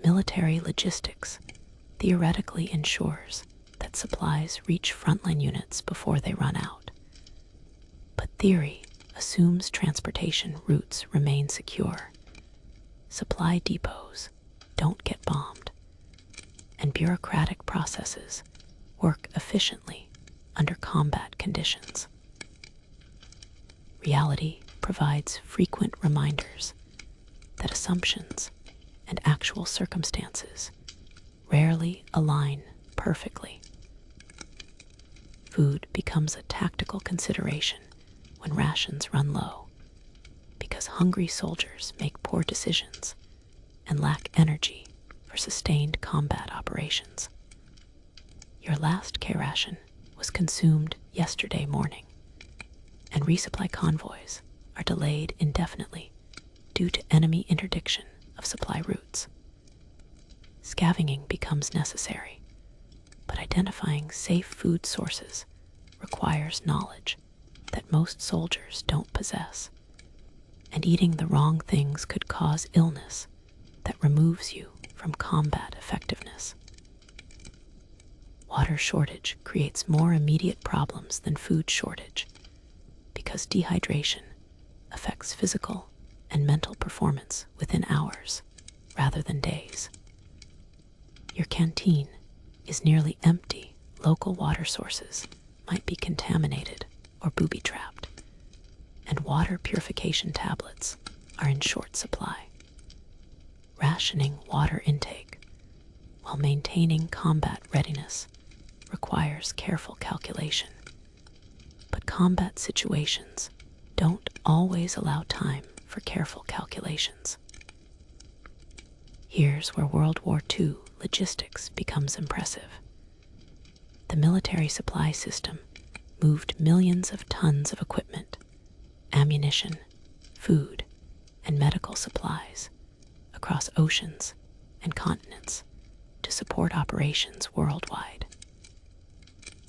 Military logistics theoretically ensures that supplies reach frontline units before they run out. But theory assumes transportation routes remain secure, supply depots don't get bombed, and bureaucratic processes work efficiently under combat conditions. Reality provides frequent reminders that assumptions and actual circumstances rarely align perfectly. Food becomes a tactical consideration when rations run low, because hungry soldiers make poor decisions and lack energy for sustained combat operations. Your last K ration was consumed yesterday morning, and resupply convoys are delayed indefinitely due to enemy interdiction of supply routes. Scavenging becomes necessary, but identifying safe food sources requires knowledge that most soldiers don't possess, and eating the wrong things could cause illness that removes you from combat effectiveness. Water shortage creates more immediate problems than food shortage, because dehydration affects physical and mental performance within hours rather than days. Your canteen is nearly empty. Local water sources might be contaminated or booby-trapped, and water purification tablets are in short supply. Rationing water intake while maintaining combat readiness requires careful calculation, but combat situations don't always allow time for careful calculations. Here's where World War II logistics becomes impressive. The military supply system moved millions of tons of equipment, ammunition, food, and medical supplies across oceans and continents to support operations worldwide.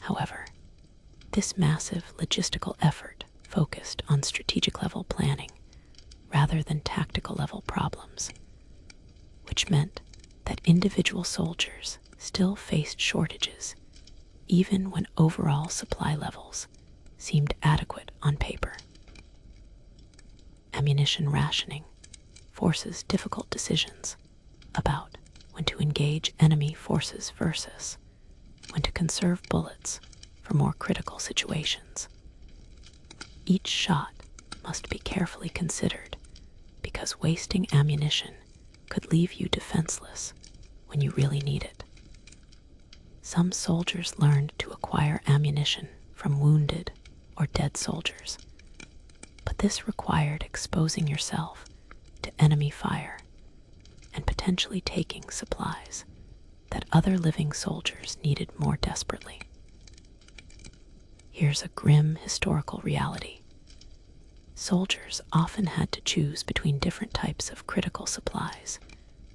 However, this massive logistical effort focused on strategic-level planning rather than tactical-level problems, which meant that individual soldiers still faced shortages even when overall supply levels seemed adequate on paper. Ammunition rationing forces difficult decisions about when to engage enemy forces versus when to conserve bullets for more critical situations. Each shot must be carefully considered, because wasting ammunition could leave you defenseless when you really need it. Some soldiers learned to acquire ammunition from wounded or dead soldiers, but this required exposing yourself to enemy fire and potentially taking supplies that other living soldiers needed more desperately. Here's a grim historical reality. Soldiers often had to choose between different types of critical supplies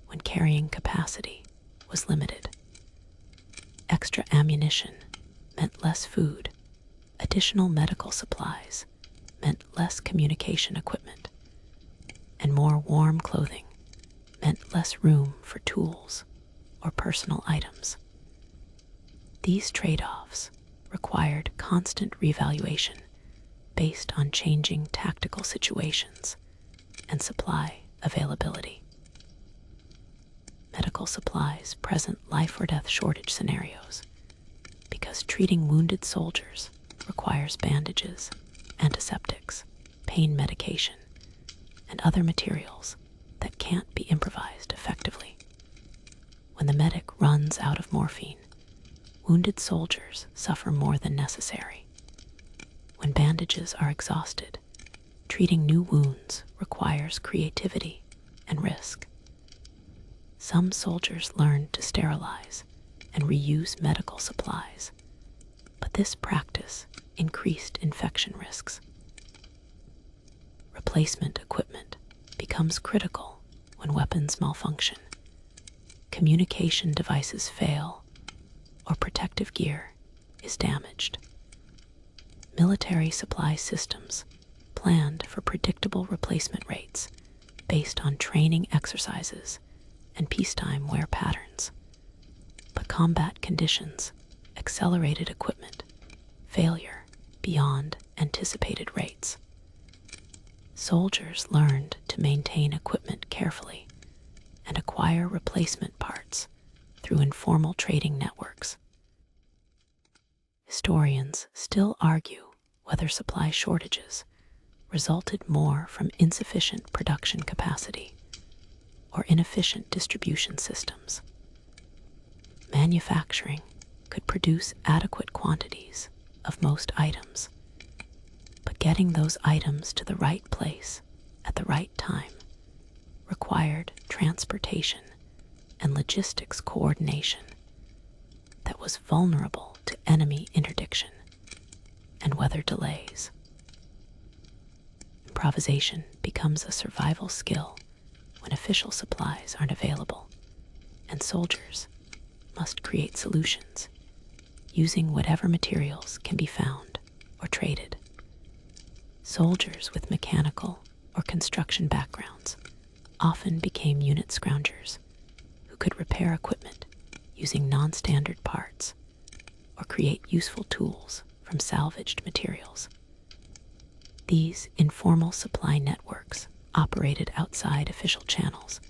when carrying capacity was limited. Extra ammunition meant less food. Additional medical supplies meant less communication equipment. And more warm clothing meant less room for tools or personal items. These trade-offs required constant reevaluation based on changing tactical situations and supply availability. medical supplies present life or death shortage scenarios because treating wounded soldiers requires bandages, antiseptics, pain medication, and other materials that can't be improvised effectively. When the medic runs out of morphine, wounded soldiers suffer more than necessary. When bandages are exhausted, treating new wounds requires creativity and risk. Some soldiers learn to sterilize and reuse medical supplies, but this practice increased infection risks. Replacement equipment becomes critical when weapons malfunction, communication devices fail, or protective gear is damaged. Military supply systems planned for predictable replacement rates based on training exercises and peacetime wear patterns. But combat conditions accelerated equipment failure beyond anticipated rates. Soldiers learned to maintain equipment carefully and acquire replacement parts through informal trading networks. Historians still argue whether supply shortages resulted more from insufficient production capacity or inefficient distribution systems. Manufacturing could produce adequate quantities of most items, but getting those items to the right place at the right time required transportation and logistics coordination that was vulnerable to enemy interdiction and weather delays. Improvisation becomes a survival skill when official supplies aren't available, and soldiers must create solutions using whatever materials can be found or traded. Soldiers with mechanical or construction backgrounds often became unit scroungers who could repair equipment using non-standard parts or create useful tools from salvaged materials. These informal supply networks operated outside official channels,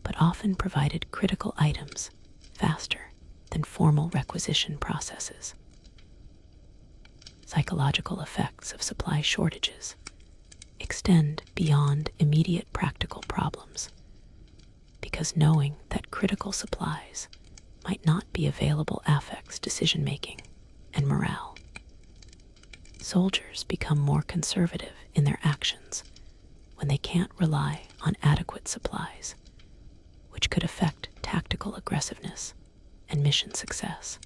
but often provided critical items faster than formal requisition processes. Psychological effects of supply shortages extend beyond immediate practical problems, because knowing that critical supplies might not be available affects decision-making and morale. Soldiers become more conservative in their actions when they can't rely on adequate supplies, which could affect tactical aggressiveness and mission success.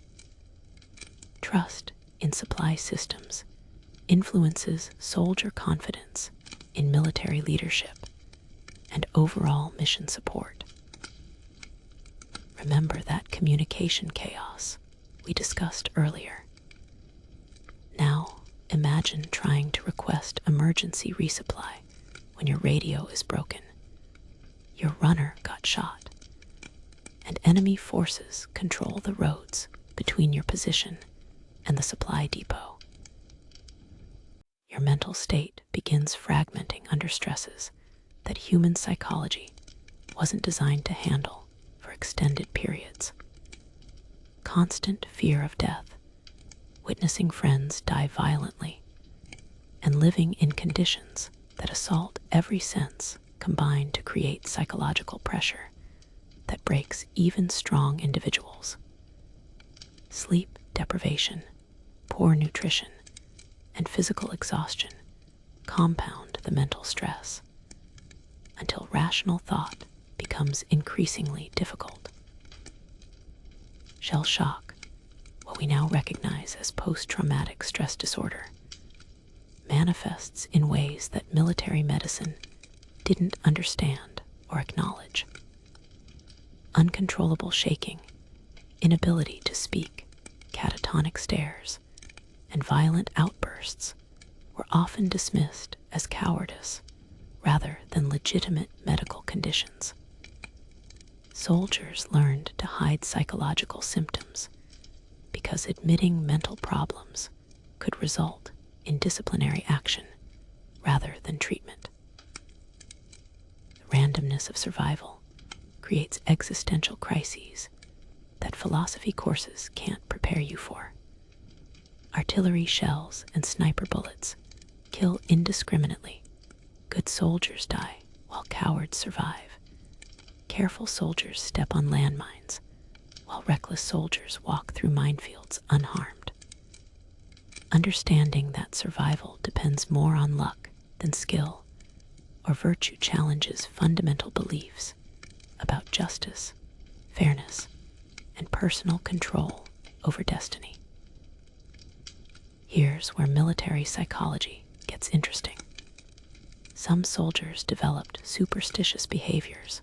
Trust in supply systems influences soldier confidence in military leadership and overall mission support. Remember that communication chaos we discussed earlier. Now imagine trying to request emergency resupply when your radio is broken, your runner got shot, and enemy forces control the roads between your position and the supply depot. Your mental state begins fragmenting under stresses that human psychology wasn't designed to handle for extended periods. Constant fear of death, witnessing friends die violently, and living in conditions that assault every sense combine to create psychological pressure that breaks even strong individuals. Sleep deprivation, poor nutrition, and physical exhaustion compound the mental stress until rational thought becomes increasingly difficult. Shell shock, what we now recognize as post-traumatic stress disorder, manifests in ways that military medicine didn't understand or acknowledge. Uncontrollable shaking, inability to speak, catatonic stares, and violent outbursts were often dismissed as cowardice rather than legitimate medical conditions. Soldiers learned to hide psychological symptoms because admitting mental problems could result in disciplinary action rather than treatment. The randomness of survival creates existential crises that philosophy courses can't prepare you for. Artillery shells and sniper bullets kill indiscriminately. Good soldiers die while cowards survive. Careful soldiers step on landmines, while reckless soldiers walk through minefields unharmed. Understanding that survival depends more on luck than skill, or virtue challenges fundamental beliefs about justice, fairness, and personal control over destiny. Here's where military psychology gets interesting. Some soldiers developed superstitious behaviors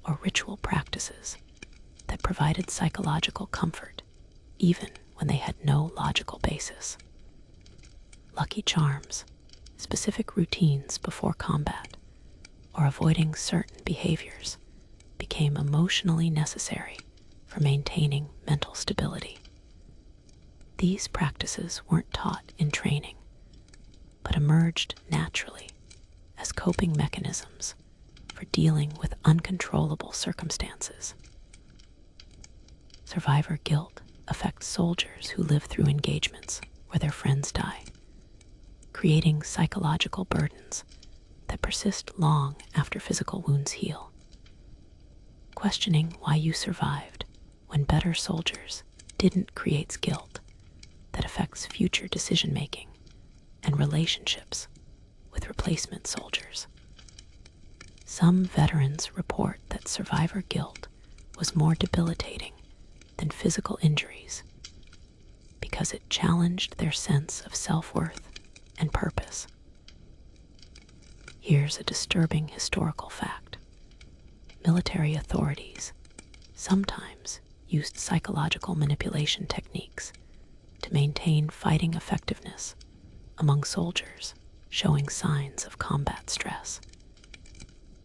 or ritual practices that provided psychological comfort even when they had no logical basis. Lucky charms, specific routines before combat, or avoiding certain behaviors became emotionally necessary for maintaining mental stability. These practices weren't taught in training, but emerged naturally as coping mechanisms for dealing with uncontrollable circumstances. Survivor guilt affects soldiers who live through engagements where their friends die, creating psychological burdens that persist long after physical wounds heal. Questioning why you survived when better soldiers didn't creates guilt that affects future decision-making and relationships with replacement soldiers. Some veterans report that survivor guilt was more debilitating than physical injuries because it challenged their sense of self-worth and purpose. Here's a disturbing historical fact. Military authorities sometimes used psychological manipulation techniques to maintain fighting effectiveness among soldiers showing signs of combat stress.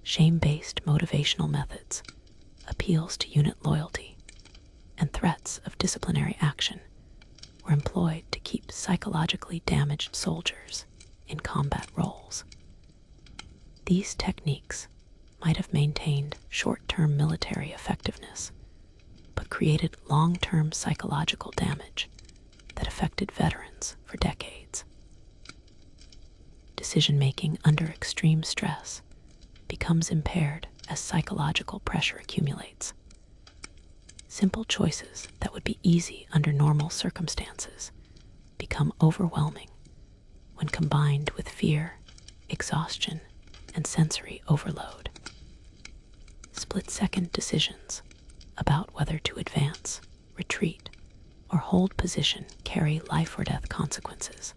Shame-based motivational methods, appeals to unit loyalty, and threats of disciplinary action were employed to keep psychologically damaged soldiers in combat roles. These techniques might have maintained short-term military effectiveness, but created long-term psychological damage that affected veterans for decades. Decision-making under extreme stress becomes impaired as psychological pressure accumulates. Simple choices that would be easy under normal circumstances become overwhelming when combined with fear, exhaustion, and sensory overload. Split-second decisions about whether to advance, retreat, or hold position carry life or death consequences.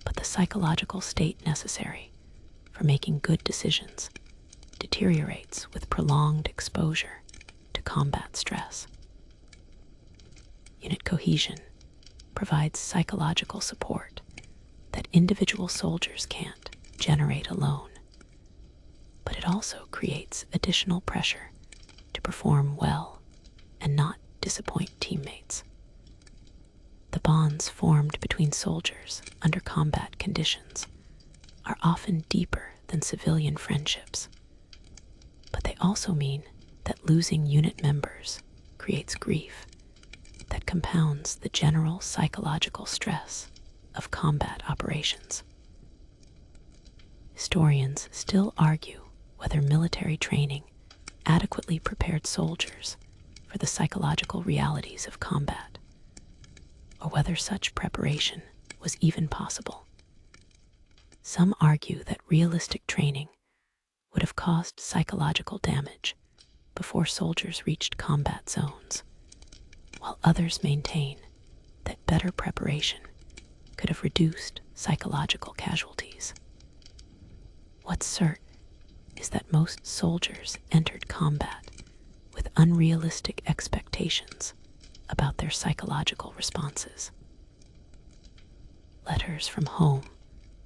But the psychological state necessary for making good decisions deteriorates with prolonged exposure to combat stress. Unit cohesion provides psychological support that individual soldiers can't generate alone, but it also creates additional pressure to perform well and not disappoint teammates. The bonds formed between soldiers under combat conditions are often deeper than civilian friendships, but they also mean that losing unit members creates grief that compounds the general psychological stress of combat operations. Historians still argue whether military training adequately prepared soldiers for the psychological realities of combat, or whether such preparation was even possible. Some argue that realistic training would have caused psychological damage before soldiers reached combat zones, while others maintain that better preparation could have reduced psychological casualties. What's certain is that most soldiers entered combat with unrealistic expectations about their psychological responses. Letters from home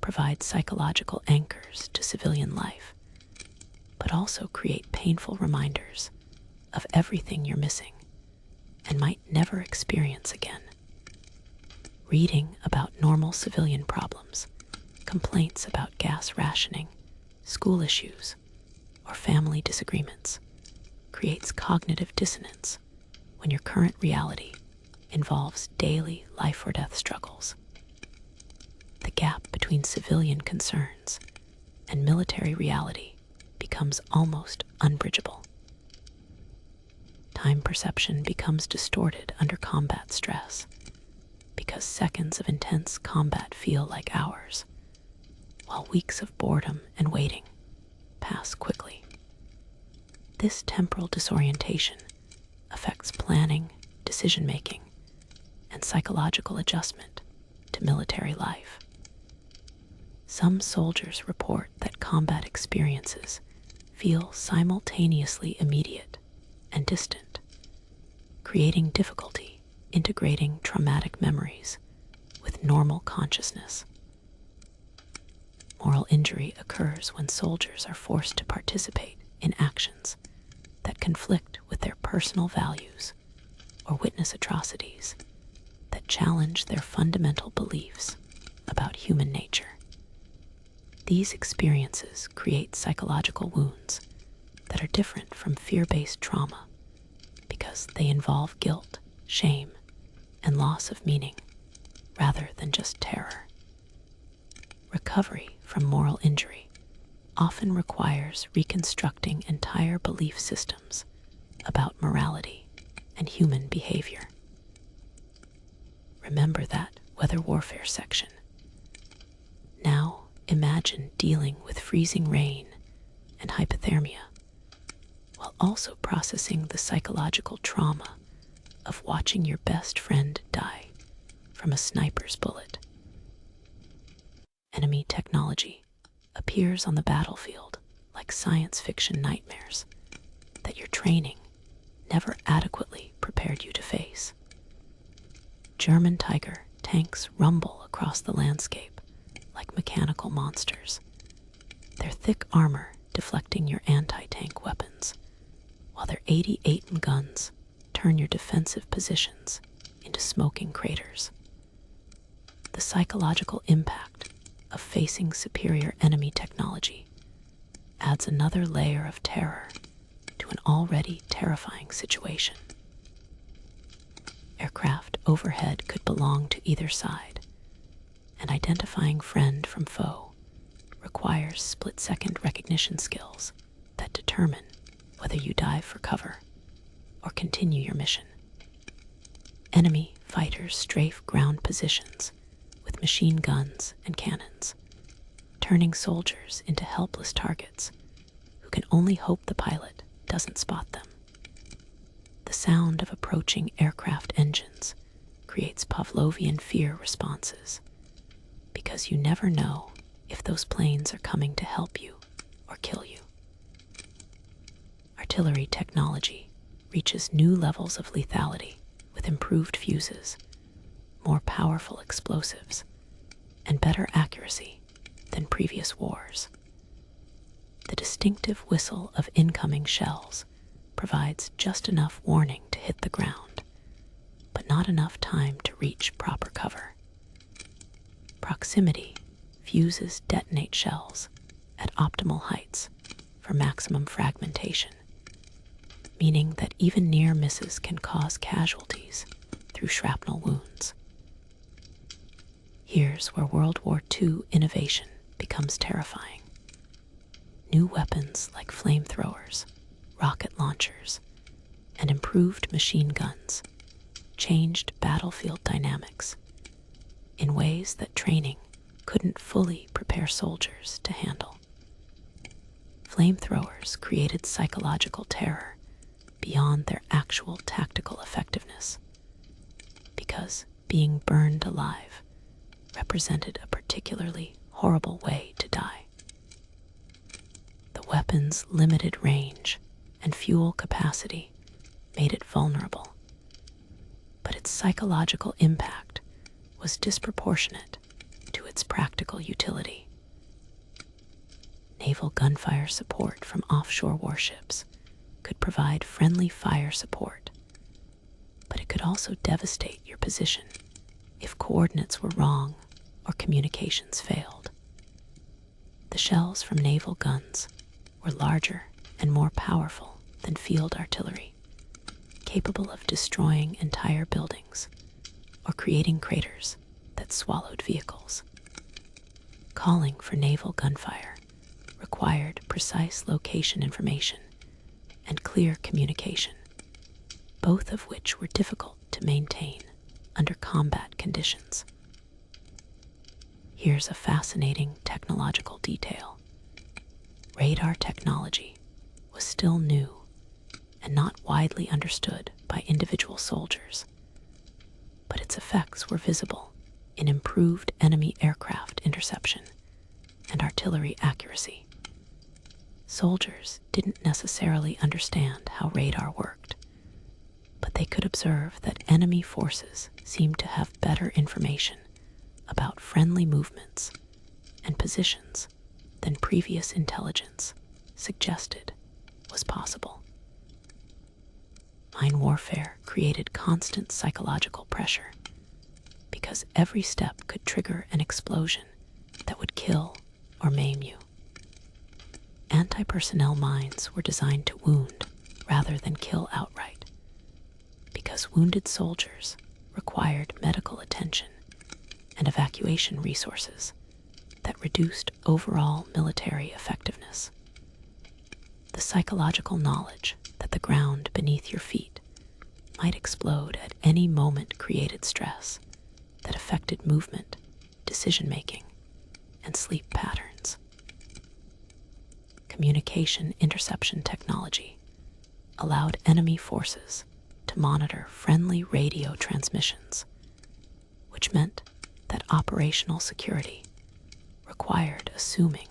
provide psychological anchors to civilian life, but also create painful reminders of everything you're missing and might never experience again. Reading about normal civilian problems, complaints about gas rationing, school issues, or family disagreements creates cognitive dissonance when your current reality involves daily life or death struggles. The gap between civilian concerns and military reality becomes almost unbridgeable. Time perception becomes distorted under combat stress because seconds of intense combat feel like hours, while weeks of boredom and waiting pass quickly. This temporal disorientation affects planning, decision-making, and psychological adjustment to military life. Some soldiers report that combat experiences feel simultaneously immediate and distant, creating difficulty integrating traumatic memories with normal consciousness. Moral injury occurs when soldiers are forced to participate in actions that conflict with their personal values or witness atrocities that challenge their fundamental beliefs about human nature. These experiences create psychological wounds that are different from fear-based trauma because they involve guilt, shame, and loss of meaning rather than just terror. Recovery from moral injury often requires reconstructing entire belief systems about morality and human behavior. Remember that weather warfare section. Now imagine dealing with freezing rain and hypothermia while also processing the psychological trauma of watching your best friend die from a sniper's bullet. Enemy technology appears on the battlefield like science fiction nightmares that your training never adequately prepared you to face. German Tiger tanks rumble across the landscape like mechanical monsters, their thick armor deflecting your anti-tank weapons, while their 88 guns turn your defensive positions into smoking craters. The psychological impact of facing superior enemy technology adds another layer of terror to an already terrifying situation. Aircraft overhead could belong to either side, and identifying friend from foe requires split-second recognition skills that determine whether you dive for cover or continue your mission. Enemy fighters strafe ground positions with machine guns and cannons, turning soldiers into helpless targets who can only hope the pilot doesn't spot them. The sound of approaching aircraft engines creates Pavlovian fear responses because you never know if those planes are coming to help you or kill you. Artillery technology reaches new levels of lethality with improved fuses, more powerful explosives, and better accuracy than previous wars. The distinctive whistle of incoming shells provides just enough warning to hit the ground, but not enough time to reach proper cover. Proximity fuses detonate shells at optimal heights for maximum fragmentation, meaning that even near misses can cause casualties through shrapnel wounds. Here's where World War II innovation becomes terrifying. New weapons like flamethrowers, rocket launchers, and improved machine guns changed battlefield dynamics in ways that training couldn't fully prepare soldiers to handle. Flamethrowers created psychological terror beyond their actual tactical effectiveness, because being burned alive represented a particularly horrible way to die. The weapon's limited range and fuel capacity made it vulnerable, but its psychological impact was disproportionate to its practical utility. Naval gunfire support from offshore warships could provide friendly fire support, but it could also devastate your position if coordinates were wrong or communications failed. The shells from naval guns were larger and more powerful than field artillery, capable of destroying entire buildings or creating craters that swallowed vehicles. Calling for naval gunfire required precise location information and clear communication, both of which were difficult to maintain under combat conditions. Here's a fascinating technological detail. Radar technology was still new and not widely understood by individual soldiers, but its effects were visible in improved enemy aircraft interception and artillery accuracy. Soldiers didn't necessarily understand how radar worked, but they could observe that enemy forces seemed to have better information about friendly movements and positions than previous intelligence suggested was possible. Mine warfare created constant psychological pressure because every step could trigger an explosion that would kill or maim you. Anti-personnel mines were designed to wound rather than kill outright, because wounded soldiers required medical attention and evacuation resources that reduced overall military effectiveness. The psychological knowledge that the ground beneath your feet might explode at any moment created stress that affected movement, decision-making, and sleep patterns. Communication interception technology allowed enemy forces to monitor friendly radio transmissions, which meant that operational security required assuming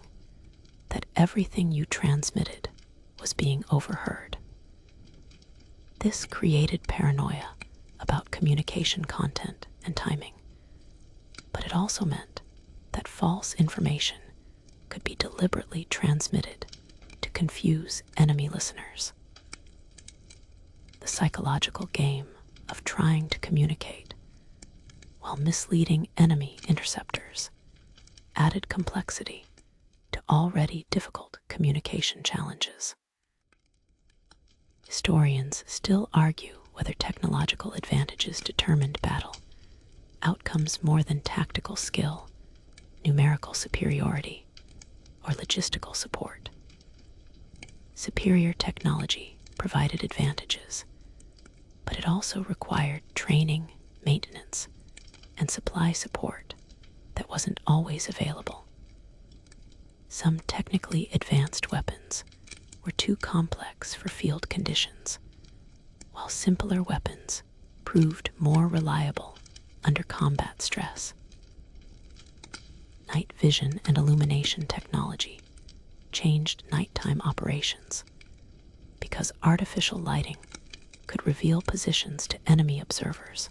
that everything you transmitted was being overheard. This created paranoia about communication content and timing, but it also meant that false information could be deliberately transmitted to confuse enemy listeners. The psychological game of trying to communicate while misleading enemy interceptors added complexity to already difficult communication challenges. Historians still argue whether technological advantages determined battle outcomes more than tactical skill, numerical superiority, or logistical support. Superior technology provided advantages, but it also required training, maintenance, and supply support that wasn't always available. Some technically advanced weapons were too complex for field conditions, while simpler weapons proved more reliable under combat stress. Night vision and illumination technology changed nighttime operations because artificial lighting could reveal positions to enemy observers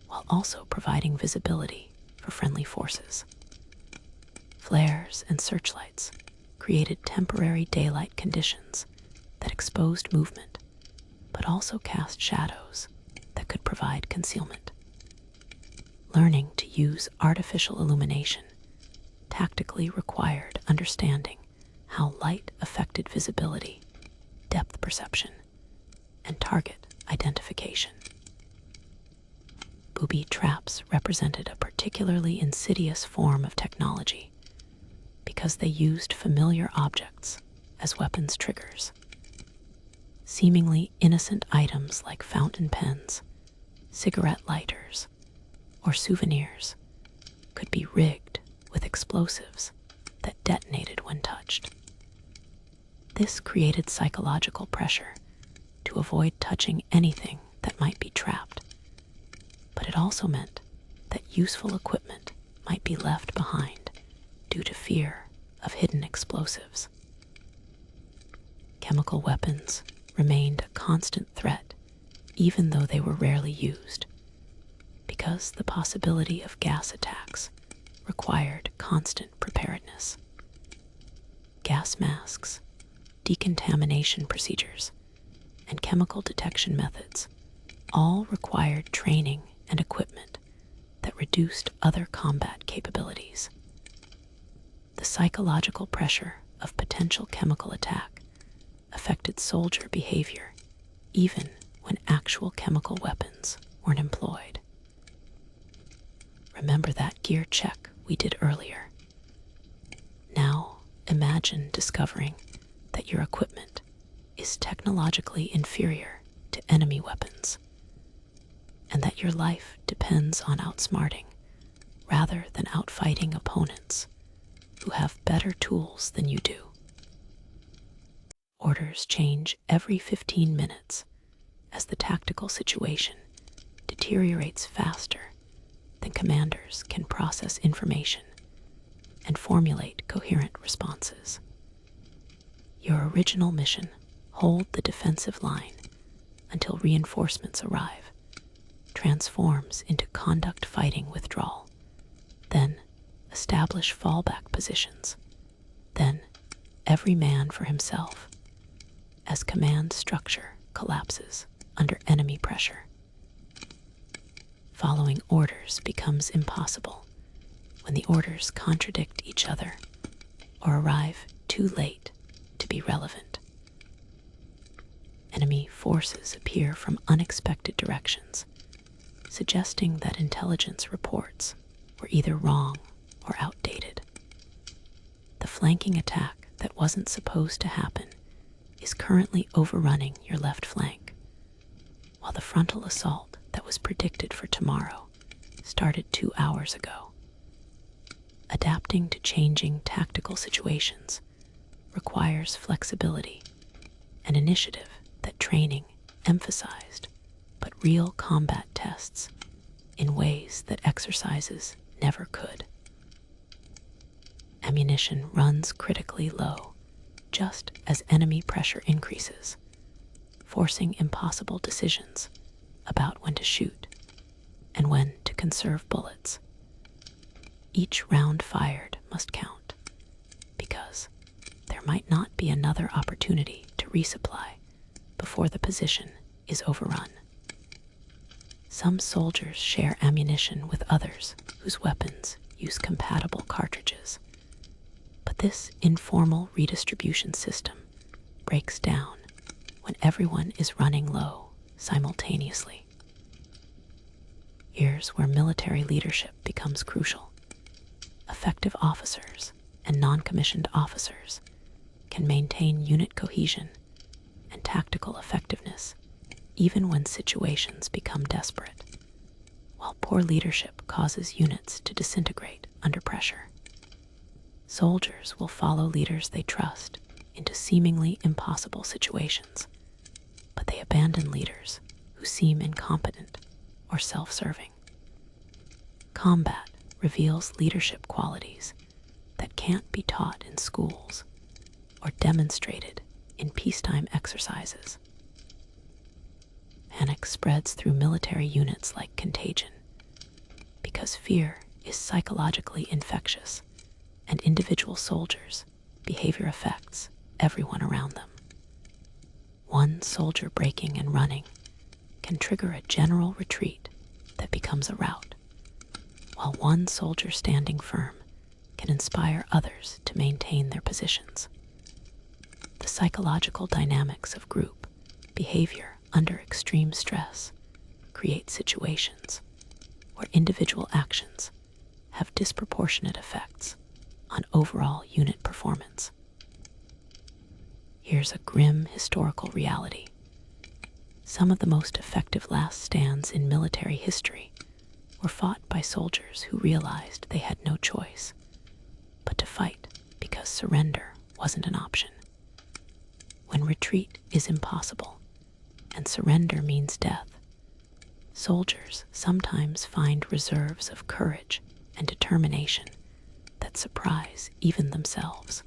while also providing visibility for friendly forces. Flares and searchlights created temporary daylight conditions that exposed movement, but also cast shadows that could provide concealment. Learning to use artificial illumination tactically required understanding how light affected visibility, depth perception, and target identification. Booby traps represented a particularly insidious form of technology because they used familiar objects as weapons triggers. Seemingly innocent items like fountain pens, cigarette lighters, or souvenirs could be rigged with explosives that detonated when touched. This created psychological pressure to avoid touching anything that might be trapped, but it also meant that useful equipment might be left behind due to fear of hidden explosives. Chemical weapons remained a constant threat even though they were rarely used, because the possibility of gas attacks required constant preparedness. Gas masks, decontamination procedures, and chemical detection methods all required training and equipment that reduced other combat capabilities. The psychological pressure of potential chemical attack affected soldier behavior even when actual chemical weapons weren't employed. Remember that gear check we did earlier? Now imagine discovering that your equipment is technologically inferior to enemy weapons, and that your life depends on outsmarting rather than outfighting opponents who have better tools than you do. Orders change every 15 minutes as the tactical situation deteriorates faster than commanders can process information and formulate coherent responses. Your original mission, hold the defensive line until reinforcements arrive, transforms into conduct fighting withdrawal, then establish fallback positions, then every man for himself, as command structure collapses under enemy pressure. Following orders becomes impossible when the orders contradict each other or arrive too late to be relevant. Enemy forces appear from unexpected directions, suggesting that intelligence reports were either wrong or outdated. The flanking attack that wasn't supposed to happen is currently overrunning your left flank, while the frontal assault that was predicted for tomorrow started 2 hours ago. Adapting to changing tactical situations requires flexibility and initiative that training emphasized, but real combat tests in ways that exercises never could. Ammunition runs critically low just as enemy pressure increases, forcing impossible decisions about when to shoot and when to conserve bullets. Each round fired must count, because there might not be another opportunity to resupply before the position is overrun. Some soldiers share ammunition with others whose weapons use compatible cartridges, but this informal redistribution system breaks down when everyone is running low simultaneously. Here's where military leadership becomes crucial. Effective officers and non-commissioned officers can maintain unit cohesion and tactical effectiveness even when situations become desperate, while poor leadership causes units to disintegrate under pressure. Soldiers will follow leaders they trust into seemingly impossible situations, but they abandon leaders who seem incompetent or self-serving. Combat reveals leadership qualities that can't be taught in schools or demonstrated in peacetime exercises. Panic spreads through military units like contagion, because fear is psychologically infectious, and individual soldiers' behavior affects everyone around them. One soldier breaking and running can trigger a general retreat that becomes a rout, while one soldier standing firm can inspire others to maintain their positions. The psychological dynamics of group behavior under extreme stress create situations where individual actions have disproportionate effects on overall unit performance. Here's a grim historical reality. Some of the most effective last stands in military history were fought by soldiers who realized they had no choice but to fight because surrender wasn't an option. When retreat is impossible and surrender means death, soldiers sometimes find reserves of courage and determination that surprise even themselves.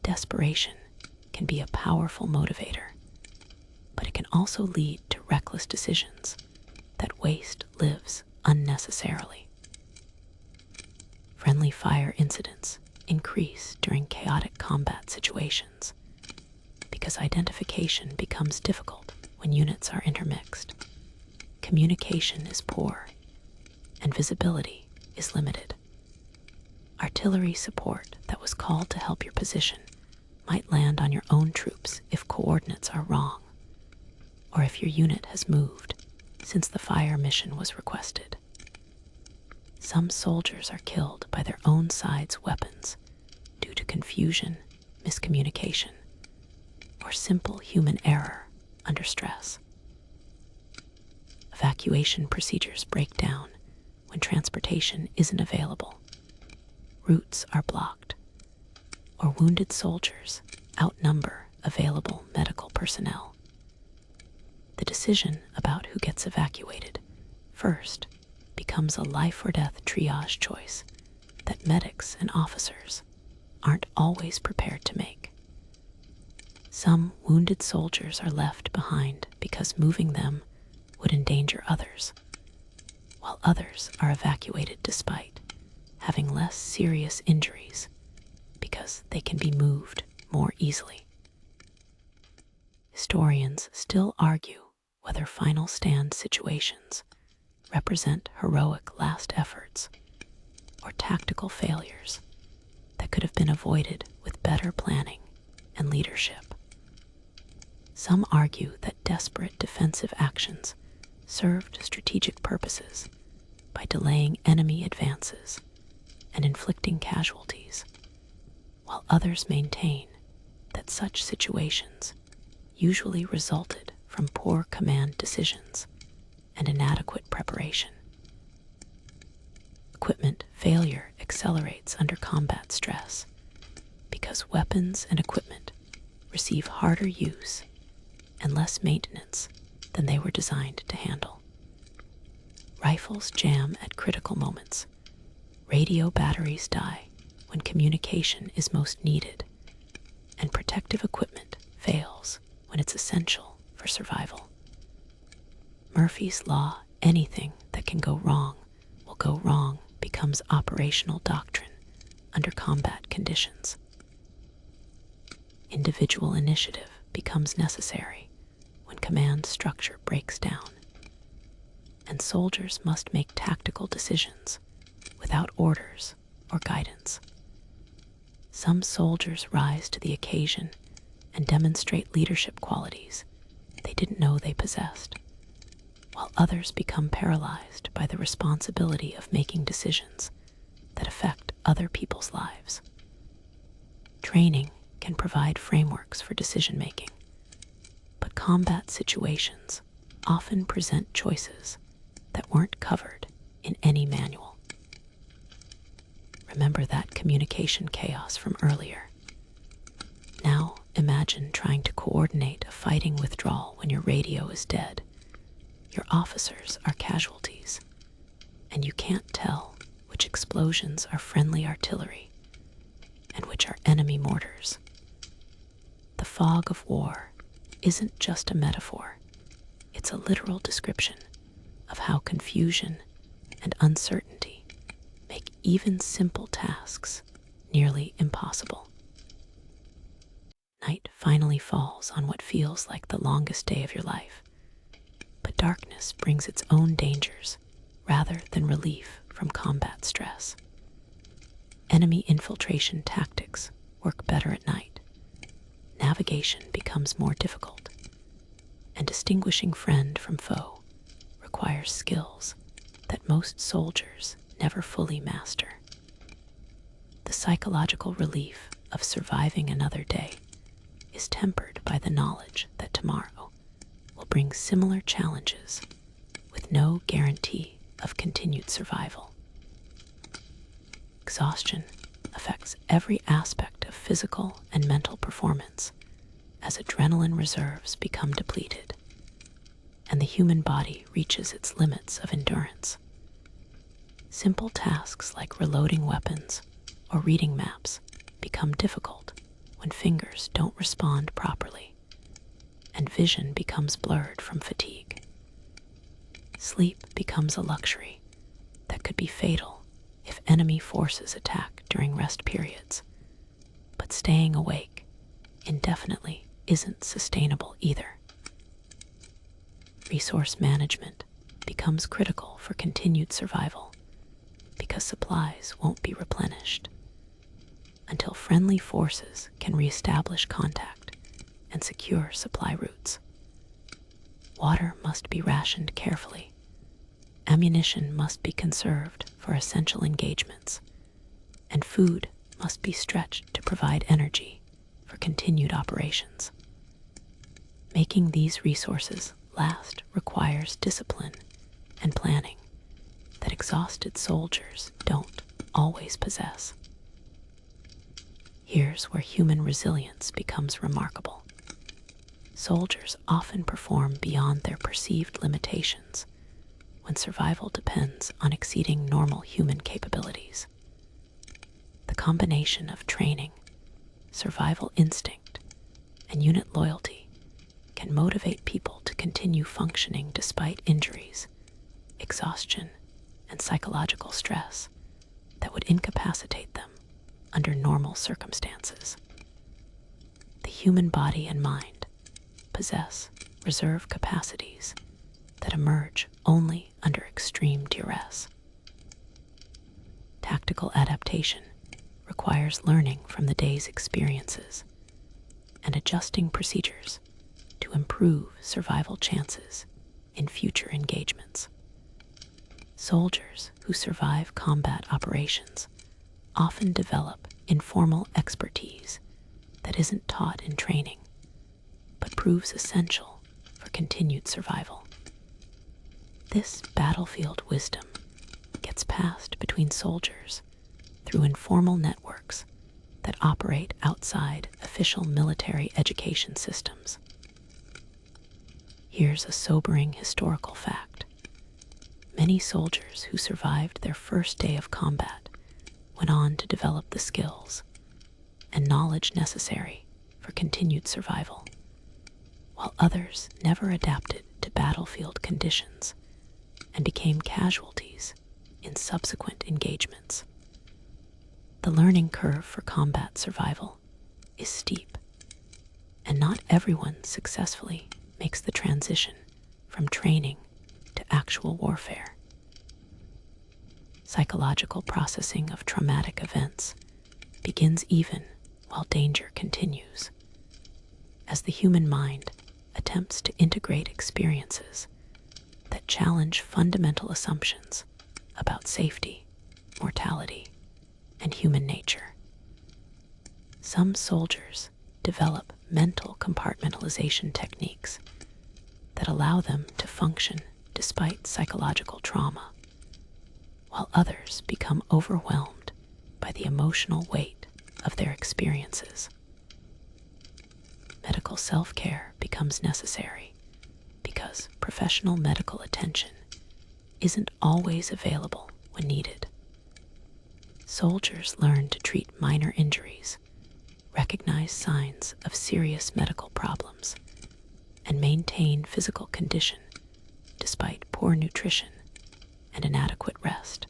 Desperation can be a powerful motivator, but it can also lead to reckless decisions that waste lives unnecessarily. Friendly fire incidents increase during chaotic combat situations because identification becomes difficult when units are intermixed. Communication is poor, and visibility is limited. Artillery support that was called to help your position might land on your own troops if coordinates are wrong, or if your unit has moved since the fire mission was requested. Some soldiers are killed by their own side's weapons due to confusion, miscommunication, or simple human error under stress. Evacuation procedures break down when transportation isn't available, routes are blocked, or wounded soldiers outnumber available medical personnel. The decision about who gets evacuated first becomes a life or death triage choice that medics and officers aren't always prepared to make. Some wounded soldiers are left behind because moving them would endanger others, while others are evacuated despite having less serious injuries because they can be moved more easily. Historians still argue whether final stand situations represent heroic last efforts or tactical failures that could have been avoided with better planning and leadership. Some argue that desperate defensive actions served strategic purposes by delaying enemy advances and inflicting casualties, while others maintain that such situations usually resulted from poor command decisions and inadequate preparation. Equipment failure accelerates under combat stress because weapons and equipment receive harder use and less maintenance than they were designed to handle. Rifles jam at critical moments. Radio batteries die when communication is most needed, and protective equipment fails when it's essential for survival. Murphy's Law, anything that can go wrong will go wrong, becomes operational doctrine under combat conditions. Individual initiative becomes necessary when command structure breaks down, and soldiers must make tactical decisions without orders or guidance. Some soldiers rise to the occasion and demonstrate leadership qualities they didn't know they possessed, while others become paralyzed by the responsibility of making decisions that affect other people's lives. Training can provide frameworks for decision-making, but combat situations often present choices that weren't covered in any manual. Remember that communication chaos from earlier. Now imagine trying to coordinate a fighting withdrawal when your radio is dead. Your officers are casualties, and you can't tell which explosions are friendly artillery and which are enemy mortars. The fog of war isn't just a metaphor, it's a literal description of how confusion and uncertainty make even simple tasks nearly impossible. Night finally falls on what feels like the longest day of your life, but darkness brings its own dangers rather than relief from combat stress. Enemy infiltration tactics work better at night. Navigation becomes more difficult, and distinguishing friend from foe requires skills that most soldiers never fully master. The psychological relief of surviving another day is tempered by the knowledge that tomorrow will bring similar challenges with no guarantee of continued survival. Exhaustion affects every aspect of physical and mental performance as adrenaline reserves become depleted and the human body reaches its limits of endurance. Simple tasks like reloading weapons or reading maps become difficult when fingers don't respond properly and vision becomes blurred from fatigue. Sleep becomes a luxury that could be fatal if enemy forces attack during rest periods, but staying awake indefinitely isn't sustainable either. Resource management becomes critical for continued survival because supplies won't be replenished. until friendly forces can reestablish contact and secure supply routes. Water must be rationed carefully. Ammunition must be conserved for essential engagements, and food must be stretched to provide energy for continued operations. Making these resources last requires discipline and planning that exhausted soldiers don't always possess. Here's where human resilience becomes remarkable. Soldiers often perform beyond their perceived limitations when survival depends on exceeding normal human capabilities. The combination of training, survival instinct, and unit loyalty can motivate people to continue functioning despite injuries, exhaustion, and psychological stress that would incapacitate them under normal circumstances. The human body and mind possess reserve capacities that emerge only under extreme duress. Tactical adaptation requires learning from the day's experiences and adjusting procedures to improve survival chances in future engagements. Soldiers who survive combat operations often develop informal expertise that isn't taught in training, but proves essential for continued survival. This battlefield wisdom gets passed between soldiers through informal networks that operate outside official military education systems. Here's a sobering historical fact. Many soldiers who survived their first day of combat went on to develop the skills and knowledge necessary for continued survival, while others never adapted to battlefield conditions and became casualties in subsequent engagements. The learning curve for combat survival is steep, and not everyone successfully makes the transition from training to actual warfare. Psychological processing of traumatic events begins even while danger continues, as the human mind attempts to integrate experiences that challenge fundamental assumptions about safety, mortality, and human nature. Some soldiers develop mental compartmentalization techniques that allow them to function despite psychological trauma, while others become overwhelmed by the emotional weight of their experiences. Medical self-care becomes necessary because professional medical attention isn't always available when needed. Soldiers learn to treat minor injuries, recognize signs of serious medical problems, and maintain physical condition despite poor nutrition and inadequate rest.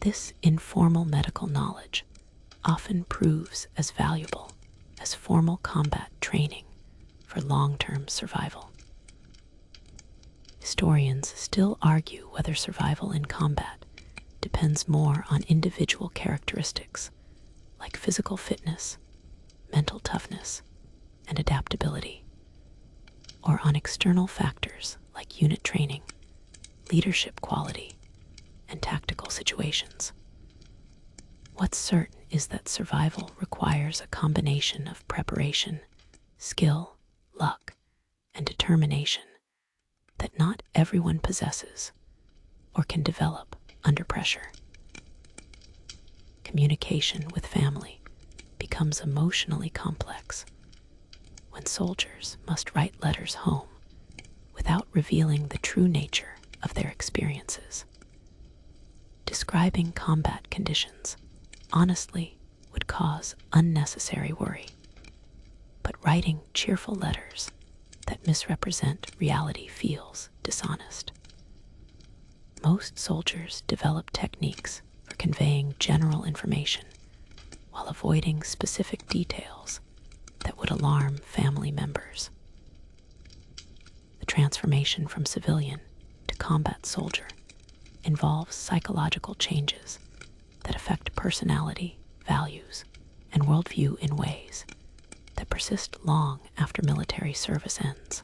This informal medical knowledge often proves as valuable as formal combat training for long-term survival. Historians still argue whether survival in combat depends more on individual characteristics like physical fitness, mental toughness, and adaptability, or on external factors like unit training, leadership quality, and tactical situations. What's certain is that survival requires a combination of preparation, skill, luck, and determination that not everyone possesses or can develop under pressure. Communication with family becomes emotionally complex when soldiers must write letters home without revealing the true nature of their experiences. Describing combat conditions honestly would cause unnecessary worry, but writing cheerful letters that misrepresent reality feels dishonest. Most soldiers develop techniques for conveying general information while avoiding specific details that would alarm family members. The transformation from civilian to combat soldier involves psychological changes that affect personality, values and worldview in ways that persist long after military service ends.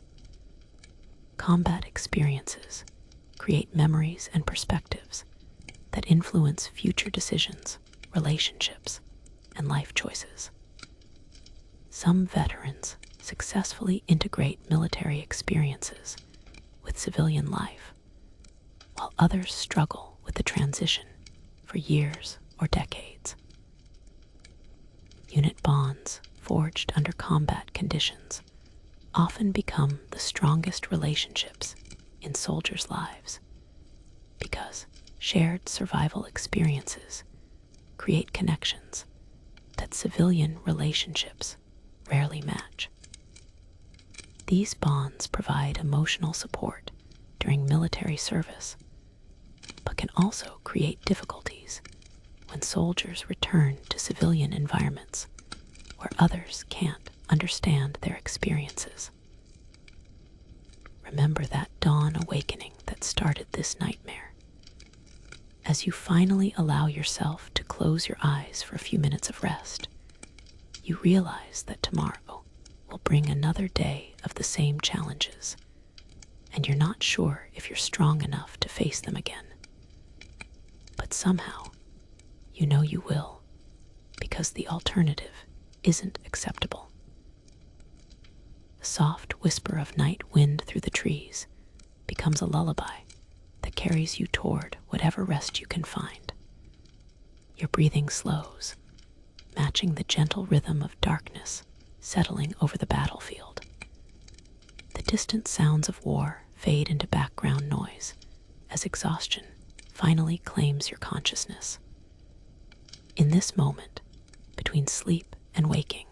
Combat experiences create memories and perspectives that influence future decisions, relationships, and life choices. Some veterans successfully integrate military experiences with civilian life, while others struggle with the transition for years or decades. Unit bonds forged under combat conditions often become the strongest relationships in soldiers' lives because shared survival experiences create connections that civilian relationships rarely match. These bonds provide emotional support during military service, but can also create difficulties when soldiers return to civilian environments where others can't understand their experiences. Remember that dawn awakening that started this nightmare. As you finally allow yourself to close your eyes for a few minutes of rest, you realize that tomorrow will bring another day of the same challenges, and you're not sure if you're strong enough to face them again. But somehow, you know you will, because the alternative isn't acceptable. The soft whisper of night wind through the trees becomes a lullaby that carries you toward whatever rest you can find. Your breathing slows, matching the gentle rhythm of darkness settling over the battlefield. The distant sounds of war fade into background noise as exhaustion finally claims your consciousness. In this moment, between sleep and waking,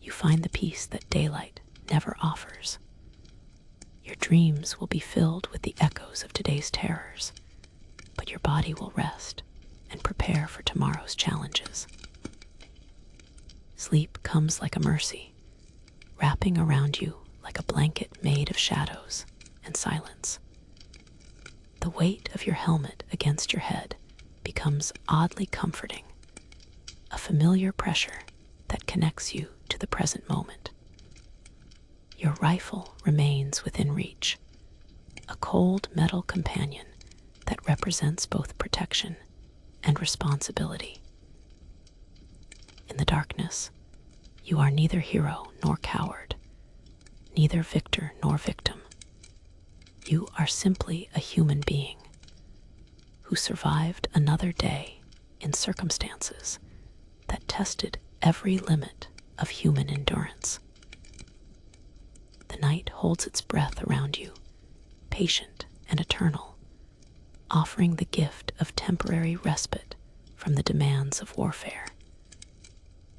you find the peace that daylight never offers. Your dreams will be filled with the echoes of today's terrors, but your body will rest and prepare for tomorrow's challenges. Sleep comes like a mercy, wrapping around you like a blanket made of shadows and silence. The weight of your helmet against your head becomes oddly comforting, a familiar pressure that connects you to the present moment. Your rifle remains within reach, a cold metal companion that represents both protection and responsibility. In the darkness, you are neither hero nor coward, neither victor nor victim. You are simply a human being who survived another day in circumstances that tested every limit of human endurance. The night holds its breath around you, patient and eternal, offering the gift of temporary respite from the demands of warfare.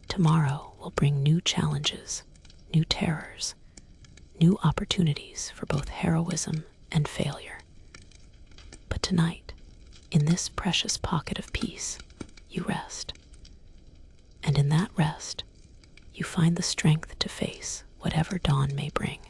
Tomorrow will bring new challenges, new terrors, new opportunities for both heroism and failure. But tonight, in this precious pocket of peace, you rest. And in that rest, you find the strength to face whatever dawn may bring.